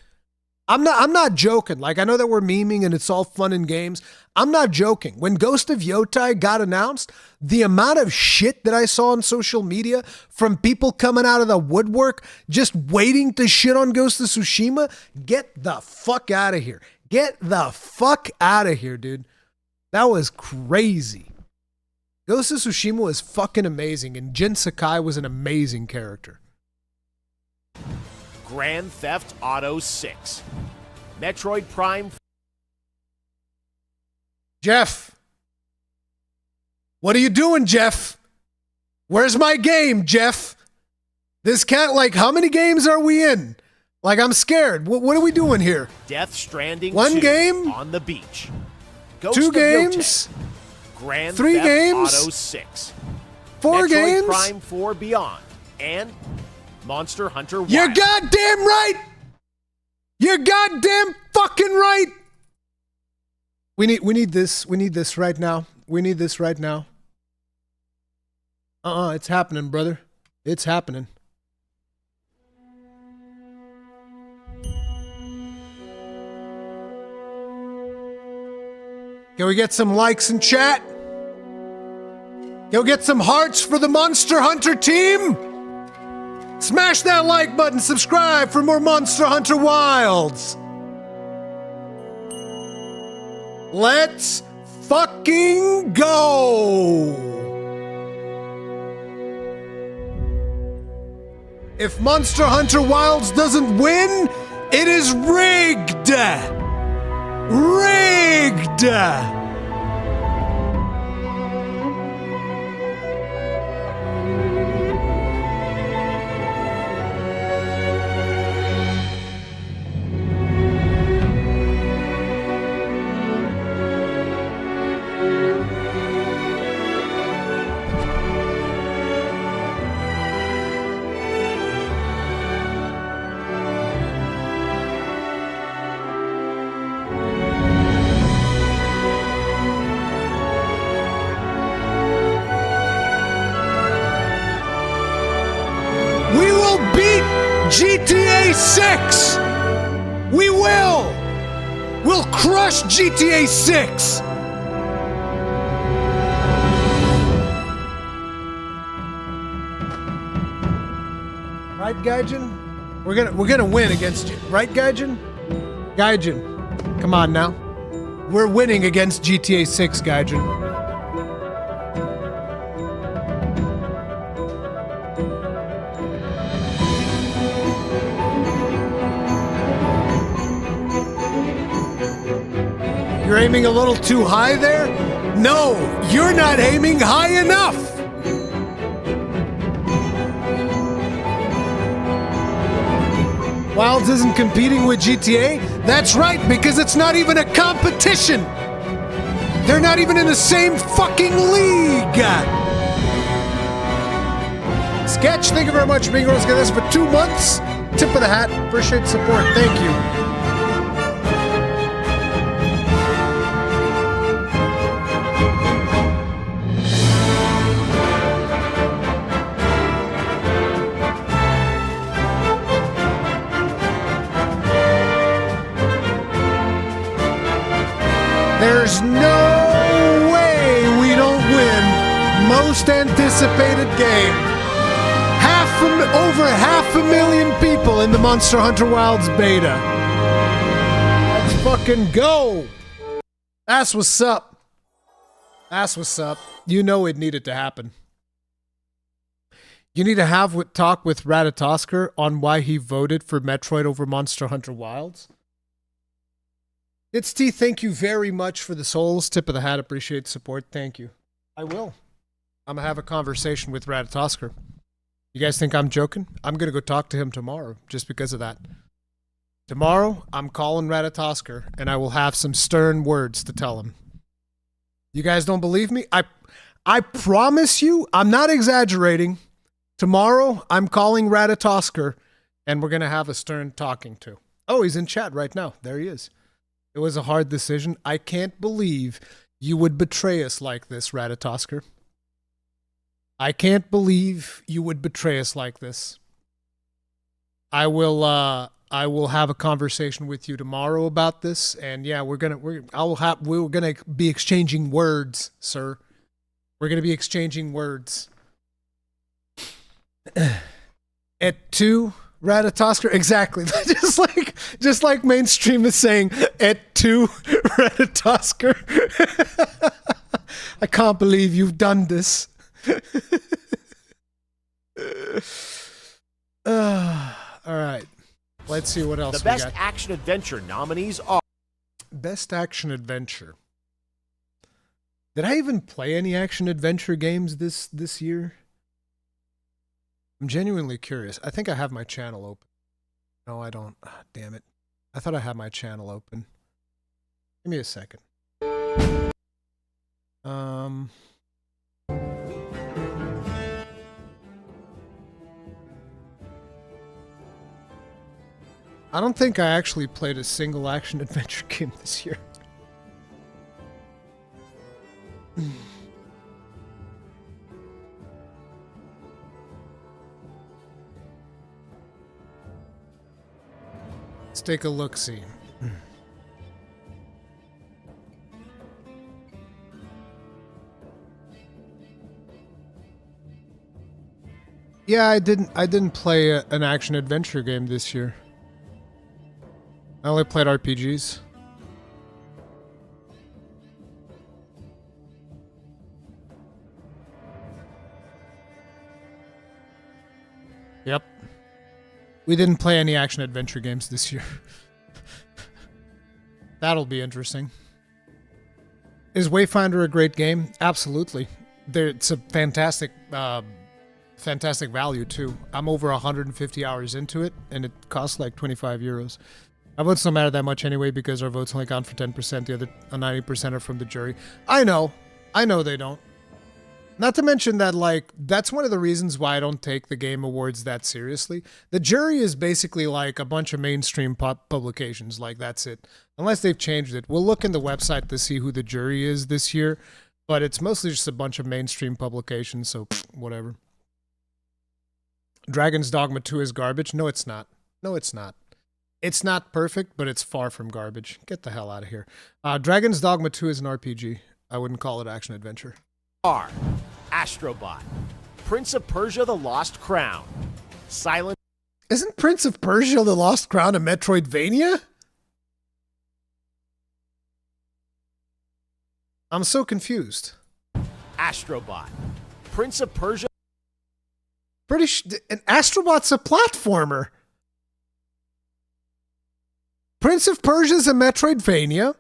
Speaker 1: I'm not joking. Like, I know that we're memeing and it's all fun and games. I'm not joking. When Ghost of Yote got announced, the amount of shit that I saw on social media from people coming out of the woodwork just waiting to shit on Ghost of Tsushima, get the fuck out of here. Get the fuck out of here, dude. That was crazy. Ghost of Tsushima was fucking amazing, and Jin Sakai was an amazing character.
Speaker 3: Grand Theft Auto 6. Metroid Prime.
Speaker 1: Jeff. What are you doing, Jeff? Where's my game, Jeff? This can't, like, how many games are we in? Like, I'm scared. What are we doing here?
Speaker 3: Death Stranding 2
Speaker 1: One game?
Speaker 3: on the beach. Ghost
Speaker 1: 2
Speaker 3: of
Speaker 1: games?
Speaker 3: Yote. Grand
Speaker 1: 3
Speaker 3: Theft
Speaker 1: games?
Speaker 3: Auto 6.
Speaker 1: 4
Speaker 3: Metroid
Speaker 1: games?
Speaker 3: Prime 4 Beyond. And Monster Hunter Wilds.
Speaker 1: You're goddamn right! You're goddamn fucking right! We need this. We need this right now. We need this right now. It's happening, brother. It's happening. Can we get some likes in chat? Can we get some hearts for the Monster Hunter team? Smash that like button, subscribe for more Monster Hunter Wilds. Let's fucking go. If Monster Hunter Wilds doesn't win, it is rigged. Rigged! GTA 6! We will! We'll crush GTA 6! Right, Gaijin? We're gonna win against you. Right, Gaijin? Gaijin, come on now. We're winning against GTA 6, Gaijin. You're aiming a little too high there? No, you're not aiming high enough! Wilds isn't competing with GTA? That's right, because it's not even a competition! They're not even in the same fucking league! Sketch, thank you very much for being with us this for 2 months. Tip of the hat, appreciate the support, thank you. There's no way we don't win most anticipated game. Over 500,000 people in the Monster Hunter Wilds beta. Let's fucking go. That's what's up. That's what's up. You know it needed to happen. You need to have talk with Ratatosker on why he voted for Metroid over Monster Hunter Wilds. It's T, thank you very much for the souls. Tip of the hat, appreciate the support. Thank you. I will. I'm gonna have a conversation with Ratatosker. You guys think I'm joking? I'm gonna go talk to him tomorrow just because of that. Tomorrow, I'm calling Ratatosker and I will have some stern words to tell him. You guys don't believe me? I promise you, I'm not exaggerating. Tomorrow, I'm calling Ratatosker and we're gonna have a stern talking to. Oh, he's in chat right now. There he is. It was a hard decision. I can't believe you would betray us like this, Ratatosker. I can't believe you would betray us like this. I will have a conversation with you tomorrow about this, and yeah, we're gonna be exchanging words, sir. We're gonna be exchanging words. At 2, Ratatosker, exactly. just like mainstream is saying, at 2, Ratatosker. I can't believe you've done this. All right. Let's see what else
Speaker 3: the
Speaker 1: we
Speaker 3: best
Speaker 1: got.
Speaker 3: action adventure nominees are
Speaker 1: Best action adventure. Did I even play any action adventure games this year? I'm genuinely curious. I think I have my channel open. No, I don't. Ah, damn it. I thought I had my channel open. Give me a second. I don't think I actually played a single action adventure game this year. Let's take a look-see. Yeah, I didn't play an action adventure game this year. I only played RPGs. Yep. We didn't play any action adventure games this year. That'll be interesting. Is Wayfinder a great game? Absolutely. It's a fantastic fantastic value too. I'm over 150 hours into it and it costs like 25 euros. Our votes don't matter that much anyway because our votes only count for 10%. The other 90% are from the jury. I know they don't. Not to mention that, like, that's one of the reasons why I don't take the Game Awards that seriously. The jury is basically like a bunch of mainstream publications. Like, that's it. Unless they've changed it. We'll look in the website to see who the jury is this year. But it's mostly just a bunch of mainstream publications, so whatever. Dragon's Dogma 2 is garbage? No, it's not. No, it's not. It's not perfect, but it's far from garbage. Get the hell out of here. Dragon's Dogma 2 is an RPG. I wouldn't call it action adventure.
Speaker 3: Astrobot, Prince of Persia: The Lost Crown, Silent.
Speaker 1: Isn't Prince of Persia: The Lost Crown a Metroidvania? I'm so confused.
Speaker 3: Astrobot, Prince of Persia.
Speaker 1: An Astrobot's a platformer. Prince of Persia's a Metroidvania.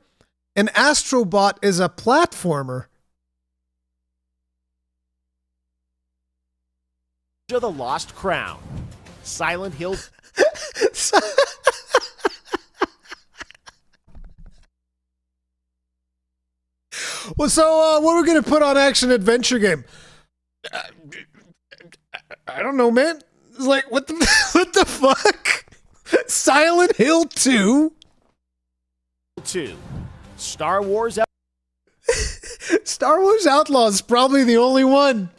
Speaker 1: An Astrobot is a platformer.
Speaker 3: The Lost Crown, Silent Hill.
Speaker 1: Well, so what are we gonna put on action adventure game? I don't know, man. It's like what the fuck? Silent Hill 2?
Speaker 3: 2, Star Wars.
Speaker 1: Star Wars Outlaws is probably the only one.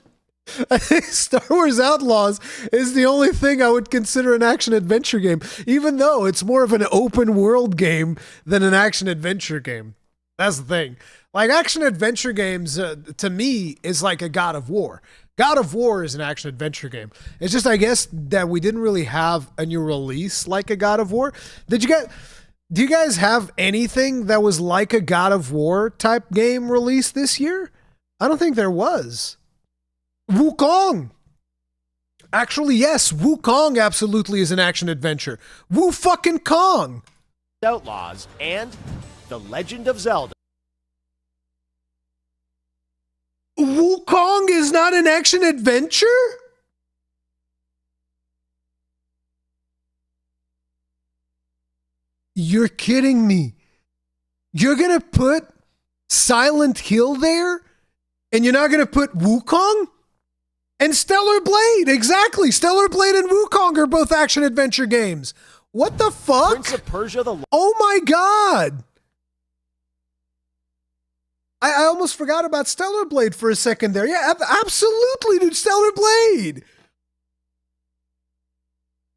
Speaker 1: I think Star Wars Outlaws is the only thing I would consider an action-adventure game, even though it's more of an open-world game than an action-adventure game. That's the thing. Like action adventure games, to me, is like a God of War. God of War is an action adventure game. It's just, I guess, that we didn't really have a new release like a God of War. Do you guys have anything that was like a God of War type game released this year? I don't think there was. Wukong. Actually, yes, Wukong absolutely is an action adventure. Wu fucking Kong.
Speaker 3: Outlaws and The Legend of Zelda.
Speaker 1: Wukong is not an action adventure? You're kidding me. You're going to put Silent Hill there? And you're not going to put Wukong? And Stellar Blade, exactly. Stellar Blade and Wukong are both action adventure games. What the fuck?
Speaker 3: Prince of Persia,
Speaker 1: Oh my god. I almost forgot about Stellar Blade for a second there. Yeah, absolutely, dude. Stellar Blade.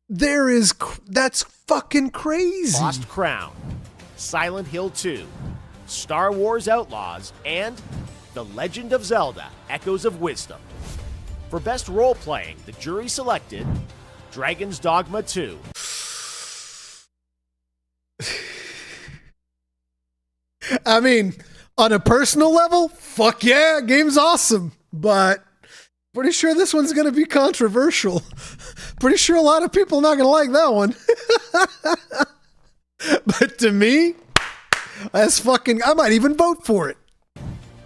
Speaker 1: That's fucking crazy.
Speaker 3: Lost Crown, Silent Hill 2, Star Wars Outlaws, and The Legend of Zelda, Echoes of Wisdom. For best role-playing, the jury selected Dragon's Dogma 2.
Speaker 1: I mean, on a personal level, fuck yeah, game's awesome. But pretty sure this one's going to be controversial. Pretty sure a lot of people are not going to like that one. But to me, that's fucking, I might even vote for it.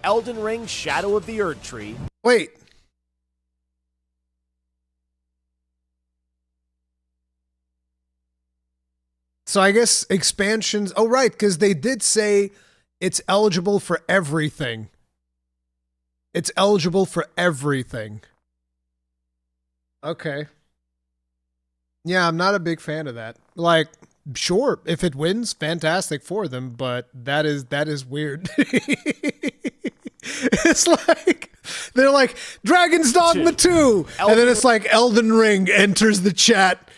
Speaker 3: Elden Ring Shadow of the Erdtree.
Speaker 1: Wait. So I guess expansions, oh right, because they did say it's eligible for everything. It's eligible for everything. Okay. Yeah, I'm not a big fan of that. Like, sure, if it wins, fantastic for them, but that is weird. It's like, they're like, Dragon's Dogma 2, and then it's like Elden Ring enters the chat.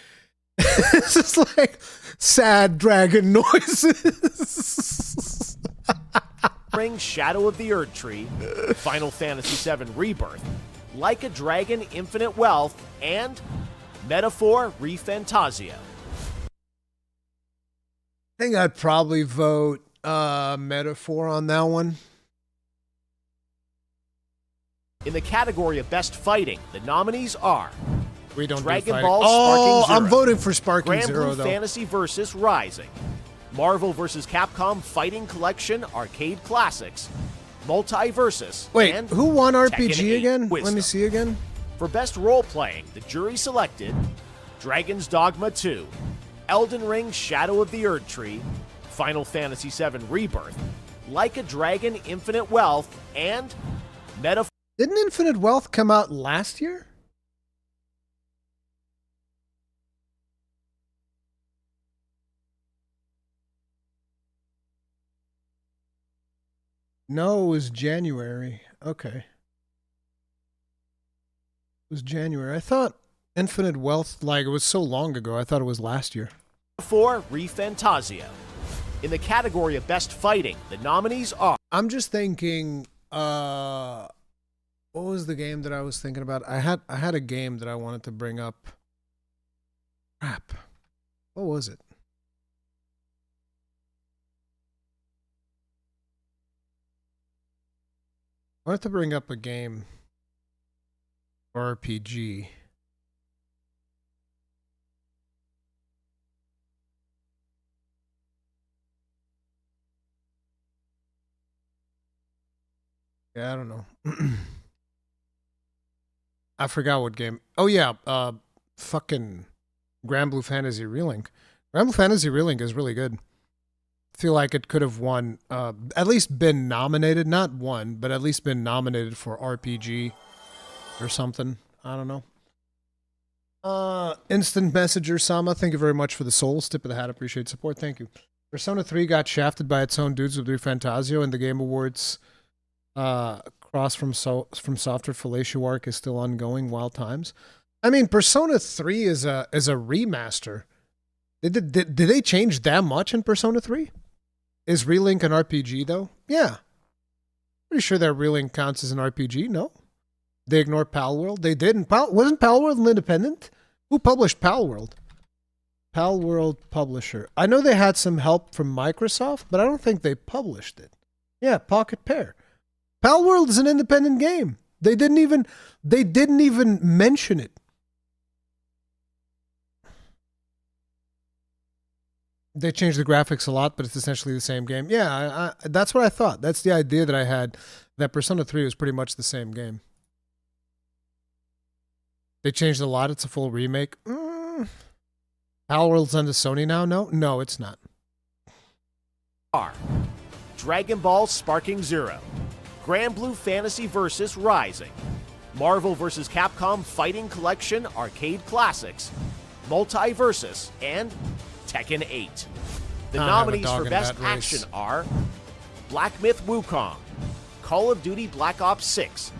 Speaker 1: It's just like sad dragon noises.
Speaker 3: Ring Shadow of the Erdtree, Final Fantasy VII Rebirth, Like a Dragon Infinite Wealth, and Metaphor ReFantazio.
Speaker 1: I think I'd probably vote Metaphor on that one.
Speaker 3: In the category of Best Fighting, the nominees are
Speaker 1: We don't
Speaker 3: Dragon
Speaker 1: do
Speaker 3: Ball
Speaker 1: oh,
Speaker 3: Sparking Zero,
Speaker 1: I'm voting for Sparking
Speaker 3: Grand
Speaker 1: Zero,
Speaker 3: Blue
Speaker 1: though.
Speaker 3: Fantasy vs. Rising, Marvel vs. Capcom Fighting Collection Arcade Classics, Multiversus,
Speaker 1: Wait,
Speaker 3: and
Speaker 1: who won
Speaker 3: Tekken
Speaker 1: RPG
Speaker 3: 8
Speaker 1: again?
Speaker 3: Wisdom.
Speaker 1: Let me see again.
Speaker 3: For Best Role-Playing, the jury selected Dragon's Dogma 2, Elden Ring Shadow of the Erdtree, Final Fantasy VII Rebirth, Like a Dragon Infinite Wealth, and Metaphor.
Speaker 1: Didn't Infinite Wealth come out last year? No, it was January. Okay. It was January. I thought Infinite Wealth, like, it was so long ago. I thought it was last year.
Speaker 3: For ReFantazio. In the category of Best Fighting, the nominees are...
Speaker 1: I'm just thinking, what was the game that I was thinking about? I had a game that I wanted to bring up. Crap. What was it? I wanted to bring up a game. RPG. Yeah, I don't know. I forgot what game. Oh yeah, fucking Grand Blue Fantasy Relink. Grand Blue Fantasy Relink is really good. I feel like it could have won, at least been nominated, not won, but at least been nominated for RPG or something. I don't know. Instant Messenger Sama, thank you very much for the souls. Tip of the hat, appreciate support. Thank you. Persona 3 got shafted by its own dudes with ReFantazio, and the Game Awards cross from Software Fellatio arc is still ongoing. Wild times. I mean, Persona 3 is a remaster. Did they change that much in Persona 3? Is Relink an RPG, though? Yeah. Pretty sure that Relink counts as an RPG, no? They ignore Palworld? They didn't. Wasn't Palworld an independent? Who published Palworld? Palworld publisher. I know they had some help from Microsoft, but I don't think they published it. Yeah, Pocket Pair. Palworld is an independent game. They didn't even mention it. They changed the graphics a lot, but it's essentially the same game. Yeah, that's what I thought. That's the idea that I had, that Persona 3 was pretty much the same game. They changed a lot. It's a full remake. Palworld's under Sony now? No, it's not.
Speaker 3: Dragon Ball Sparking Zero, Grand Blue Fantasy Versus Rising, Marvel vs. Capcom Fighting Collection Arcade Classics, Multiversus, and Tekken 8. The nominees for Best Action are Black Myth Wukong, Call of Duty Black Ops 6,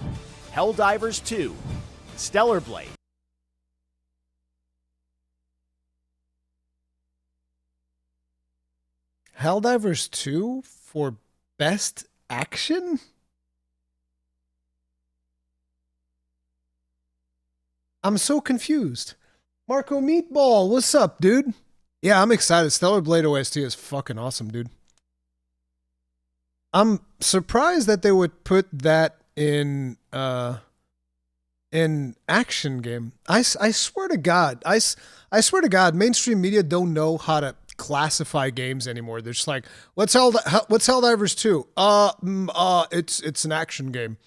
Speaker 3: Helldivers 2, Stellar Blade.
Speaker 1: Helldivers 2 for Best Action? I'm so confused. Marco Meatball, what's up, dude? Yeah, I'm excited. Stellar Blade OST is fucking awesome, dude. I'm surprised that they would put that in action game. I swear to God, I swear to God, mainstream media don't know how to classify games anymore. They're just like, what's Helldivers 2? It's an action game.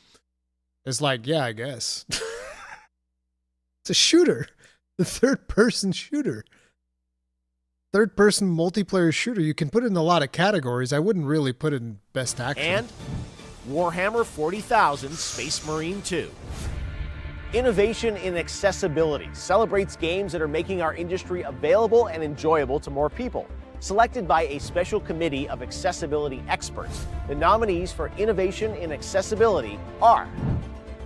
Speaker 1: It's like, yeah, I guess. It's a shooter. The third-person shooter. Third-person multiplayer shooter. You can put it in a lot of categories. I wouldn't really put it in Best Action.
Speaker 3: And Warhammer 40,000 Space Marine 2. Innovation in accessibility celebrates games that are making our industry available and enjoyable to more people. Selected by a special committee of accessibility experts, the nominees for innovation in accessibility are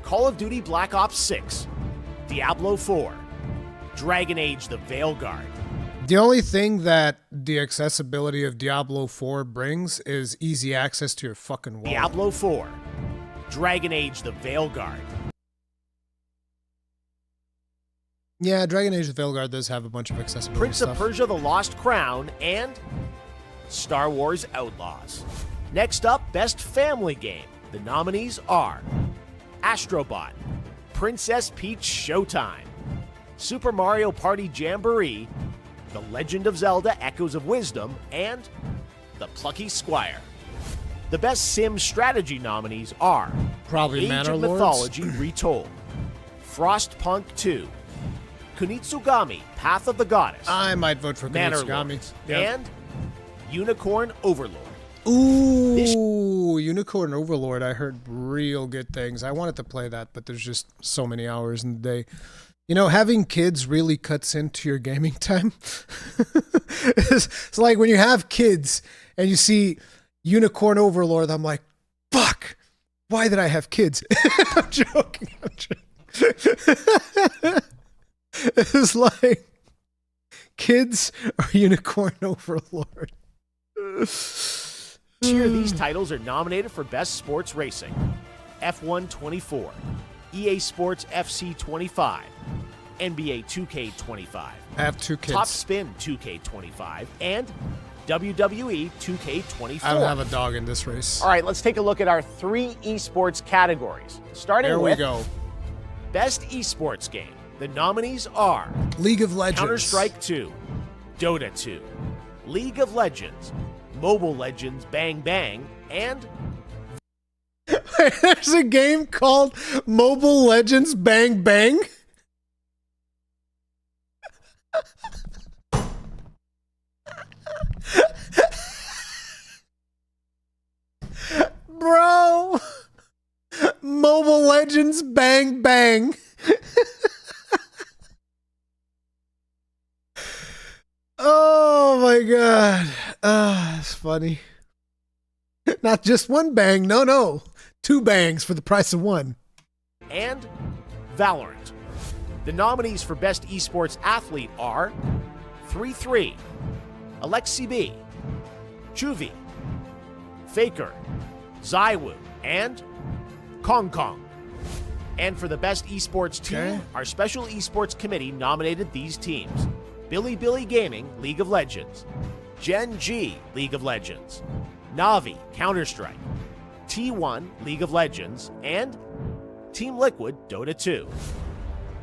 Speaker 3: Call of Duty Black Ops 6, Diablo 4, Dragon Age The Veilguard.
Speaker 1: The only thing that the accessibility of Diablo 4 brings is easy access to your fucking wallet.
Speaker 3: Diablo 4, Dragon Age The Veilguard.
Speaker 1: Yeah, Dragon Age The Veilguard does have a bunch of accessibility
Speaker 3: Prince
Speaker 1: stuff.
Speaker 3: of Persia The Lost Crown, and Star Wars Outlaws. Next up, Best Family Game. The nominees are Astrobot, Princess Peach Showtime, Super Mario Party Jamboree, The Legend of Zelda Echoes of Wisdom, and The Plucky Squire. The Best Sim Strategy nominees are
Speaker 1: Probably
Speaker 3: Age
Speaker 1: Manor
Speaker 3: of
Speaker 1: Lords.
Speaker 3: Mythology Retold, Frostpunk 2, Kunitsugami Path of the Goddess,
Speaker 1: I might vote for
Speaker 3: Manor
Speaker 1: Kunitsugami.
Speaker 3: Lords,
Speaker 1: Yep.
Speaker 3: and Unicorn Overlord.
Speaker 1: Ooh, Unicorn Overlord. I heard real good things. I wanted to play that, but there's just so many hours in the day. You know, having kids really cuts into your gaming time. It's like when you have kids and you see Unicorn Overlord, I'm like, fuck, why did I have kids? I'm joking. It's like kids or Unicorn Overlord.
Speaker 3: This year, these titles are nominated for Best Sports Racing: F1 24, EA Sports FC 25, NBA 2K 25,
Speaker 1: I have two kids.
Speaker 3: Top Spin 2K 25, and WWE 2K 24.
Speaker 1: I don't have a dog in this race.
Speaker 3: All right, let's take a look at our 3 esports categories. Starting
Speaker 1: There we
Speaker 3: with
Speaker 1: go.
Speaker 3: Best Esports Game. The nominees are
Speaker 1: League of Legends.
Speaker 3: Counter-Strike 2, Dota 2, League of Legends, Mobile Legends Bang Bang, and
Speaker 1: There's a game called Mobile Legends Bang Bang. Bro. Mobile Legends Bang Bang. Oh my god. It's funny. Not just one bang, no. 2 bangs for the price of 1.
Speaker 3: and Valorant. The nominees for Best Esports Athlete are 3-3, Alexi B, Juvie, Faker, Zaiwu, and Kong Kong. And for the best esports team, our special esports committee nominated these teams: Billy Billy Gaming, League of Legends; Gen G, League of Legends; Navi, Counter-Strike; T1, League of Legends; and Team Liquid, Dota 2.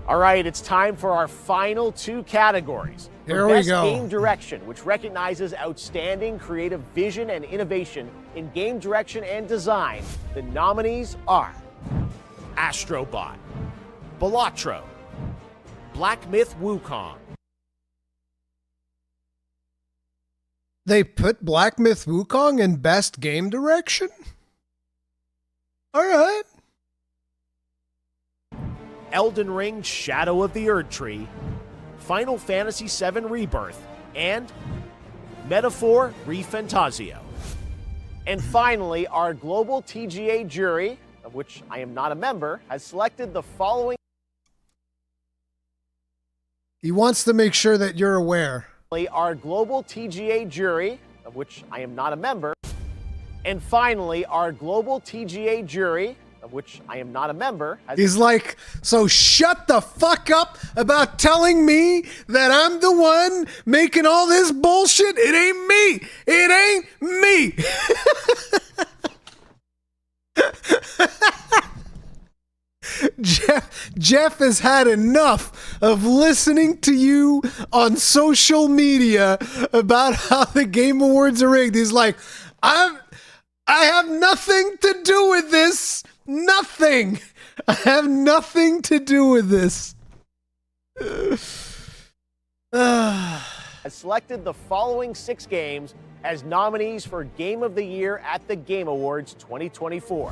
Speaker 3: All right, it's time for our final two categories.
Speaker 1: Here we go.
Speaker 3: Best Game Direction, which recognizes outstanding creative vision and innovation in game direction and design. The nominees are Astrobot, Balatro, Black Myth Wukong.
Speaker 1: They put Black Myth Wukong in Best Game Direction? All right.
Speaker 3: Elden Ring Shadow of the Erdtree, Final Fantasy VII Rebirth, and Metaphor ReFantazio. And finally, our global TGA jury, of which I am not a member, has selected the following.
Speaker 1: He wants to make sure that you're aware.
Speaker 3: Our global TGA jury, of which I am not a member. And finally, our global TGA jury, of which I am not a member.
Speaker 1: He's like, so shut the fuck up about telling me that I'm the one making all this bullshit. It ain't me. It ain't me. Jeff has had enough of listening to you on social media about how the Game Awards are rigged. He's like, I have nothing to do with this. Nothing. I have nothing to do with this.
Speaker 3: Has selected the following 6 games as nominees for Game of the Year at the Game Awards 2024.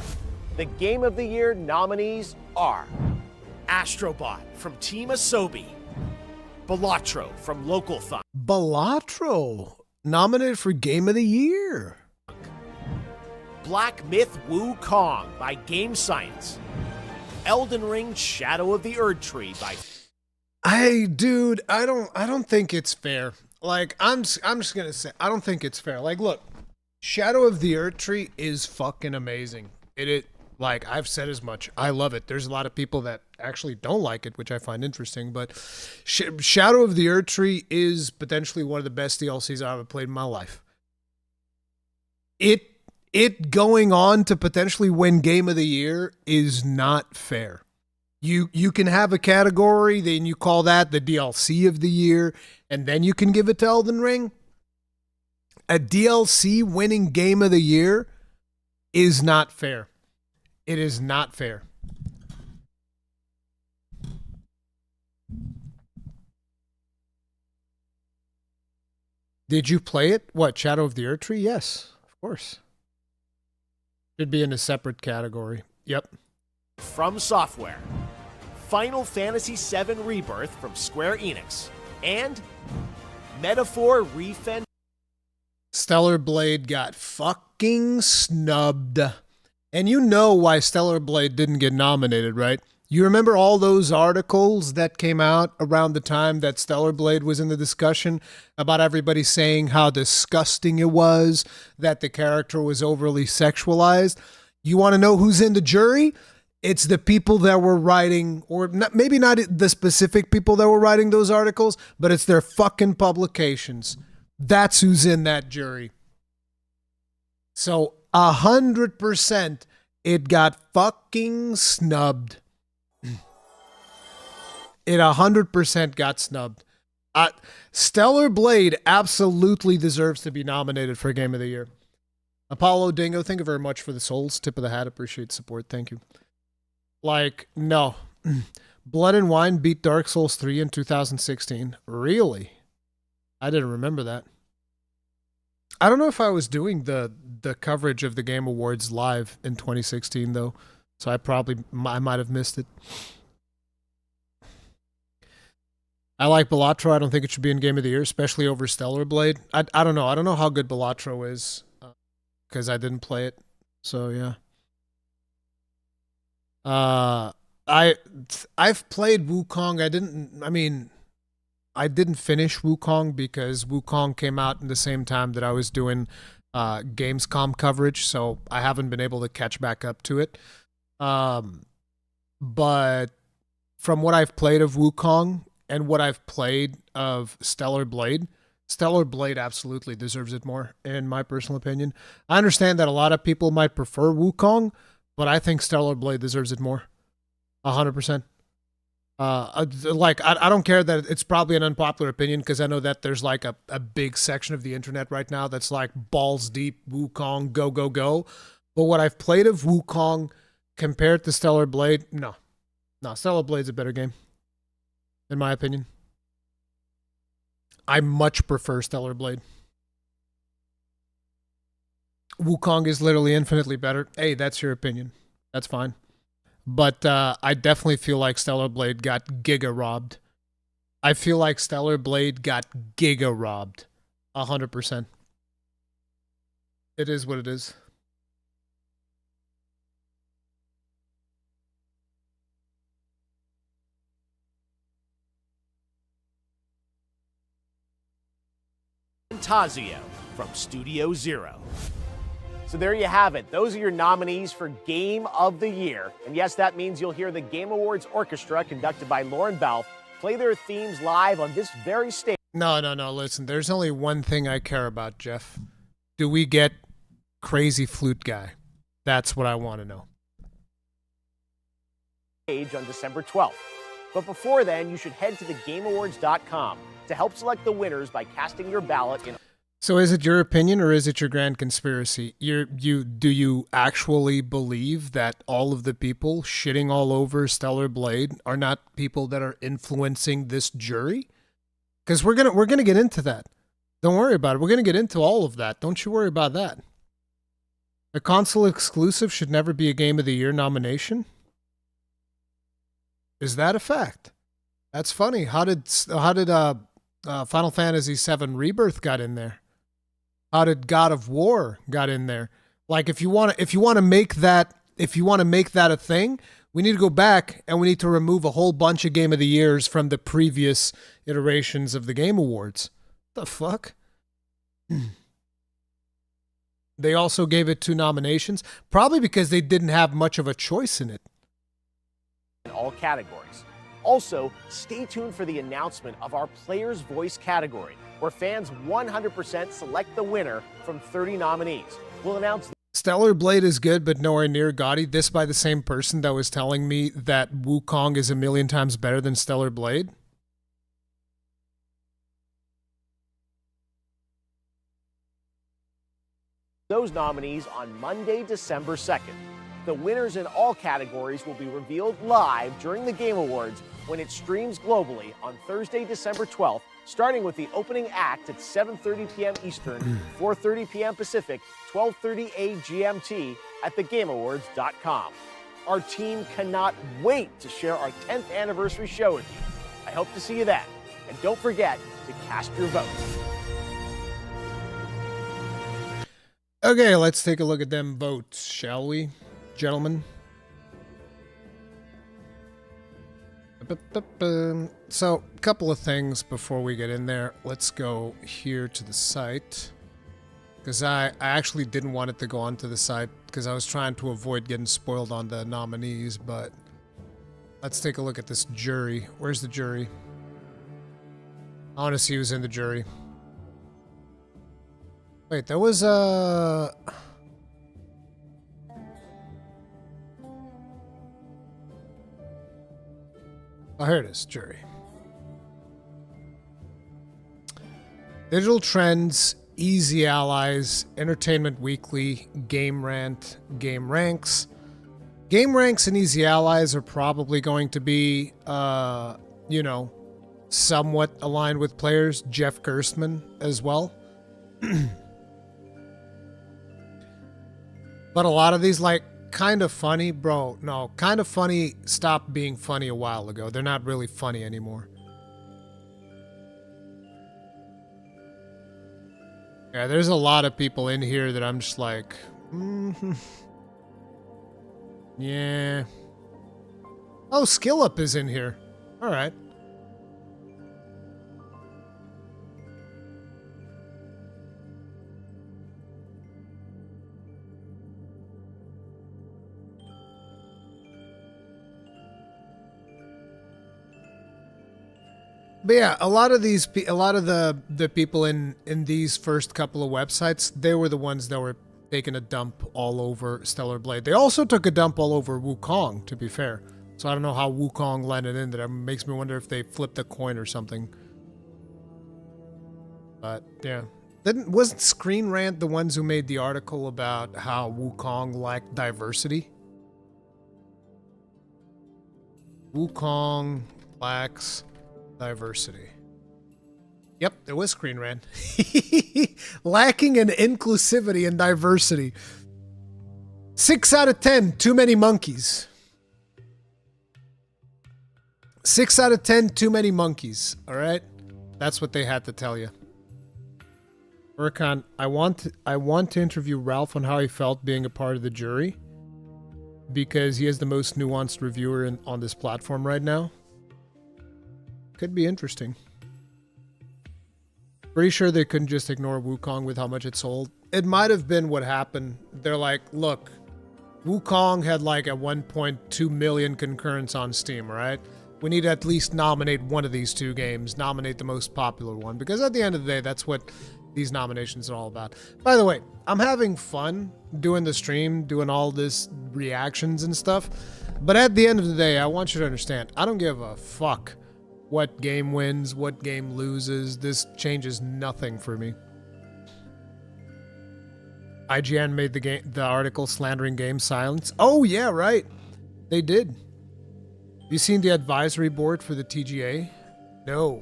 Speaker 3: The Game of the Year nominees are Astrobot from Team Asobi, Balatro from Local Thought,
Speaker 1: Balatro, nominated for Game of the Year.
Speaker 3: Black Myth Wukong by Game Science, Elden Ring Shadow of the Erdtree by...
Speaker 1: I don't think it's fair. Like, I'm just gonna say, I don't think it's fair. Like, look, Shadow of the Erdtree is fucking amazing. Like, I've said as much. I love it. There's a lot of people that actually don't like it, which I find interesting, but Shadow of the Erdtree is potentially one of the best DLCs I've ever played in my life. It going on to potentially win Game of the Year is not fair. You can have a category, then you call that the DLC of the year, and then you can give it to Elden Ring. A DLC winning Game of the Year is not fair. It is not fair. Did you play it? What, Shadow of the Erdtree? Yes, of course. Should be in a separate category. Yep.
Speaker 3: From Software, Final Fantasy VII Rebirth from Square Enix, and Metaphor ReFantazio.
Speaker 1: Stellar Blade got fucking snubbed. And you know why Stellar Blade didn't get nominated, right? You remember all those articles that came out around the time that Stellar Blade was in the discussion about everybody saying how disgusting it was, that the character was overly sexualized? You want to know who's in the jury? It's the people that were writing, or not, maybe not the specific people that were writing those articles, but it's their fucking publications. That's who's in that jury. So 100% it got fucking snubbed. It 100% got snubbed. Stellar Blade absolutely deserves to be nominated for Game of the Year. Apollo Dingo, thank you very much for the souls. Tip of the hat. Appreciate the support. Thank you. Like, no. Blood and Wine beat Dark Souls 3 in 2016. Really? I didn't remember that. I don't know if I was doing the coverage of the Game Awards live in 2016, though. So I might have missed it. I like Balatro. I don't think it should be in Game of the Year, especially over Stellar Blade. I don't know. I don't know how good Balatro is because I didn't play it. So, yeah. I've played Wukong. I didn't finish Wukong because Wukong came out in the same time that I was doing Gamescom coverage, so I haven't been able to catch back up to it. But from what I've played of Wukong and what I've played of Stellar Blade absolutely deserves it more, in my personal opinion. I understand that a lot of people might prefer Wukong, but I think Stellar Blade deserves it more. 100%. Like, I don't care that it's probably an unpopular opinion, because I know that there's like a big section of the internet right now that's like balls deep Wukong, go, go, go. But what I've played of Wukong compared to Stellar Blade, no, Stellar Blade's a better game, in my opinion. I much prefer Stellar Blade. Wukong is literally infinitely better. Hey, that's your opinion. That's fine. But I definitely feel like Stellar Blade got giga robbed. I feel like Stellar Blade got giga robbed. 100%. It is what it is.
Speaker 3: Tazio from Studio Zero. So there you have it. Those are your nominees for Game of the Year. And yes, that means you'll hear the Game Awards Orchestra, conducted by Lauren Balfe, play their themes live on this very stage.
Speaker 1: No. Listen, there's only one thing I care about, Jeff. Do we get Crazy Flute Guy? That's what I want to know.
Speaker 3: On December 12th. But before then, you should head to thegameawards.com to help select the winners by casting your ballot in.
Speaker 1: So is it your opinion or is it your grand conspiracy? Do you actually believe that all of the people shitting all over Stellar Blade are not people that are influencing this jury? Because we're gonna get into that. Don't worry about it. We're gonna get into all of that. Don't you worry about that. A console exclusive should never be a Game of the Year nomination. Is that a fact? That's funny. How did Final Fantasy VII Rebirth got in there? How did God of War got in there? Like, if you want to make that a thing, we need to go back and we need to remove a whole bunch of Game of the Years from the previous iterations of the Game Awards. The fuck? They also gave it 2 nominations, probably because they didn't have much of a choice in it.
Speaker 3: In all categories. Also, stay tuned for the announcement of our Player's Voice category, where fans 100% select the winner from 30 nominees. We'll announce.
Speaker 1: Stellar Blade is good, but nowhere near Gotti. This by the same person that was telling me that Wukong is a million times better than Stellar Blade.
Speaker 3: Those nominees on Monday, December 2nd. The winners in all categories will be revealed live during the Game Awards when it streams globally on Thursday, December 12th, starting with the opening act at 7:30 p.m. Eastern, 4:30 p.m. Pacific, 12:30 GMT at thegameawards.com. Our team cannot wait to share our 10th anniversary show with you. I hope to see you then. And don't forget to cast your vote.
Speaker 1: Okay, let's take a look at them votes, shall we, gentlemen? So, a couple of things before we get in there. Let's go here to the site. Because I actually didn't want it to go onto the site because I was trying to avoid getting spoiled on the nominees, but let's take a look at this jury. Where's the jury? I want to see who's in the jury. Wait, there was a... Oh, here it is, jury. Digital Trends, Easy Allies, Entertainment Weekly, Game Rant, Game Ranks. Game Ranks and Easy Allies are probably going to be, you know, somewhat aligned with players. Jeff Gerstmann as well. But a lot of these, like, kind of funny, bro. No, kind of funny stopped being funny a while ago. They're not really funny anymore. Yeah, there's a lot of people in here that I'm just like, yeah. Oh, Skill Up is in here. All right. But yeah, a lot of the people in these first couple of websites, they were the ones that were taking a dump all over Stellar Blade. They also took a dump all over Wukong, to be fair. So I don't know how Wukong landed in there. It makes me wonder if they flipped a coin or something. But yeah. Wasn't Screen Rant the ones who made the article about how Wukong lacked diversity? Wukong lacks diversity. Yep, there was Screen Rant. Lacking in inclusivity and diversity. 6 out of 10, too many monkeys. 6 out of 10, too many monkeys. All right? That's what they had to tell you. Rurikhan, I want to interview Ralph on how he felt being a part of the jury, because he is the most nuanced reviewer on this platform right now. Could be interesting. Pretty sure they couldn't just ignore Wukong with how much it sold. It might have been what happened. They're like, look, Wukong had like a 1.2 million concurrents on Steam, right? We need to at least nominate one of these two games, nominate the most popular one, because at the end of the day, that's what these nominations are all about. By the way, I'm having fun doing the stream, doing all this reactions and stuff, but at the end of the day, I want you to understand, I don't give a fuck what game wins, what game loses. This changes nothing for me. IGN made the article slandering game silence. Oh yeah, right. They did. You seen the advisory board for the TGA? No.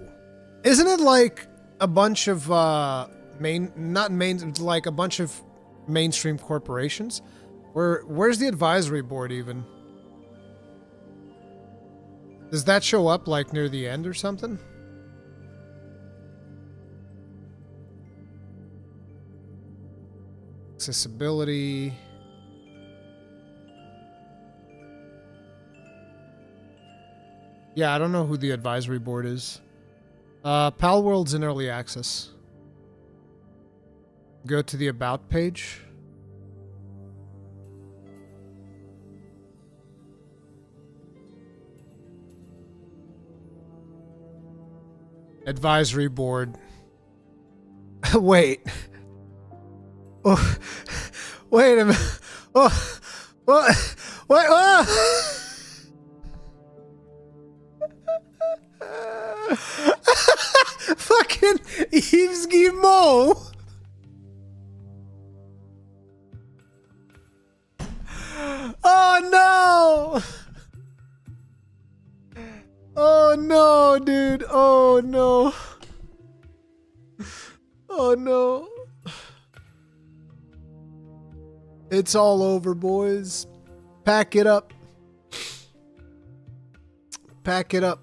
Speaker 1: Isn't it like a bunch of like a bunch of mainstream corporations? Where's the advisory board even? Does that show up like near the end or something? Accessibility. Yeah, I don't know who the advisory board is. Palworld's in early access. Go to the About page. Advisory board. Wait. Oh, wait a minute. Oh, what? What? Oh. Fucking Yves Guillemot. Oh no! Oh no, dude. Oh no. Oh no. It's all over, boys. Pack it up. Pack it up.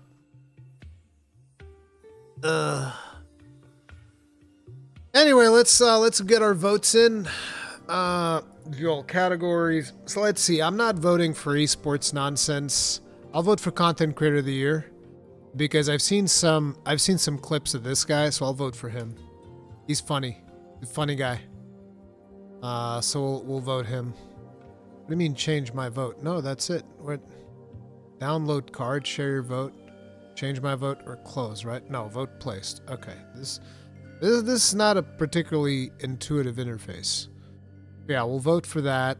Speaker 1: Anyway, let's get our votes in. View all categories. So let's see. I'm not voting for esports nonsense. I'll vote for Content Creator of the Year because I've seen some clips of this guy, so I'll vote for him. He's funny. He's a funny guy. So we'll vote him. What do you mean change my vote? No, that's it. Download card, share your vote, change my vote, or close, right? No, vote placed. Okay. This is not a particularly intuitive interface. Yeah, we'll vote for that.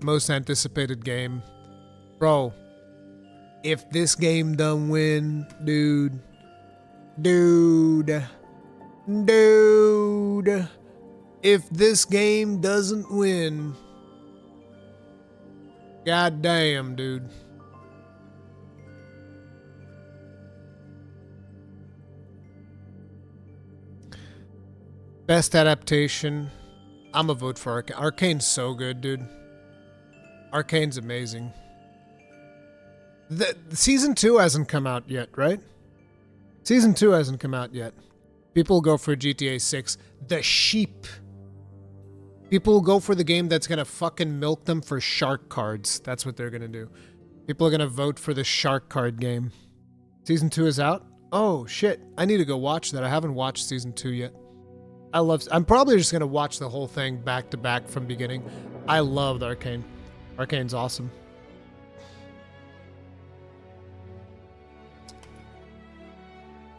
Speaker 1: Most anticipated game. Bro, if this game don't win, dude, if this game doesn't win, goddamn, dude. Best adaptation. I'm a vote for Arcane. Arcane's so good, dude. Arcane's amazing. The season 2 hasn't come out yet, right? Season 2 hasn't come out yet. People go for GTA 6. The sheep. People go for the game that's gonna fucking milk them for shark cards. That's what they're gonna do. People are gonna vote for the shark card game. Season 2 is out? Oh, shit. I need to go watch that. I haven't watched season 2 yet. I'm probably just gonna watch the whole thing back to back from beginning. I loved Arcane. Arcane's awesome.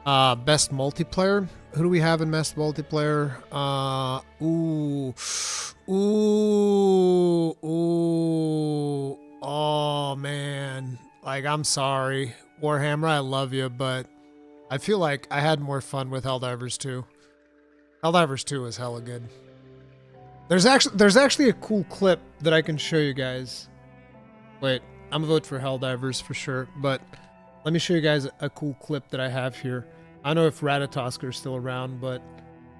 Speaker 1: Best multiplayer. Who do we have in best multiplayer? Oh man. Like, I'm sorry, Warhammer, I love you, but I feel like I had more fun with Helldivers 2. Helldivers 2 is hella good. There's actually a cool clip that I can show you guys. Wait, I'm gonna vote for Helldivers for sure, but let me show you guys a cool clip that I have here. I don't know if Ratatosker is still around, but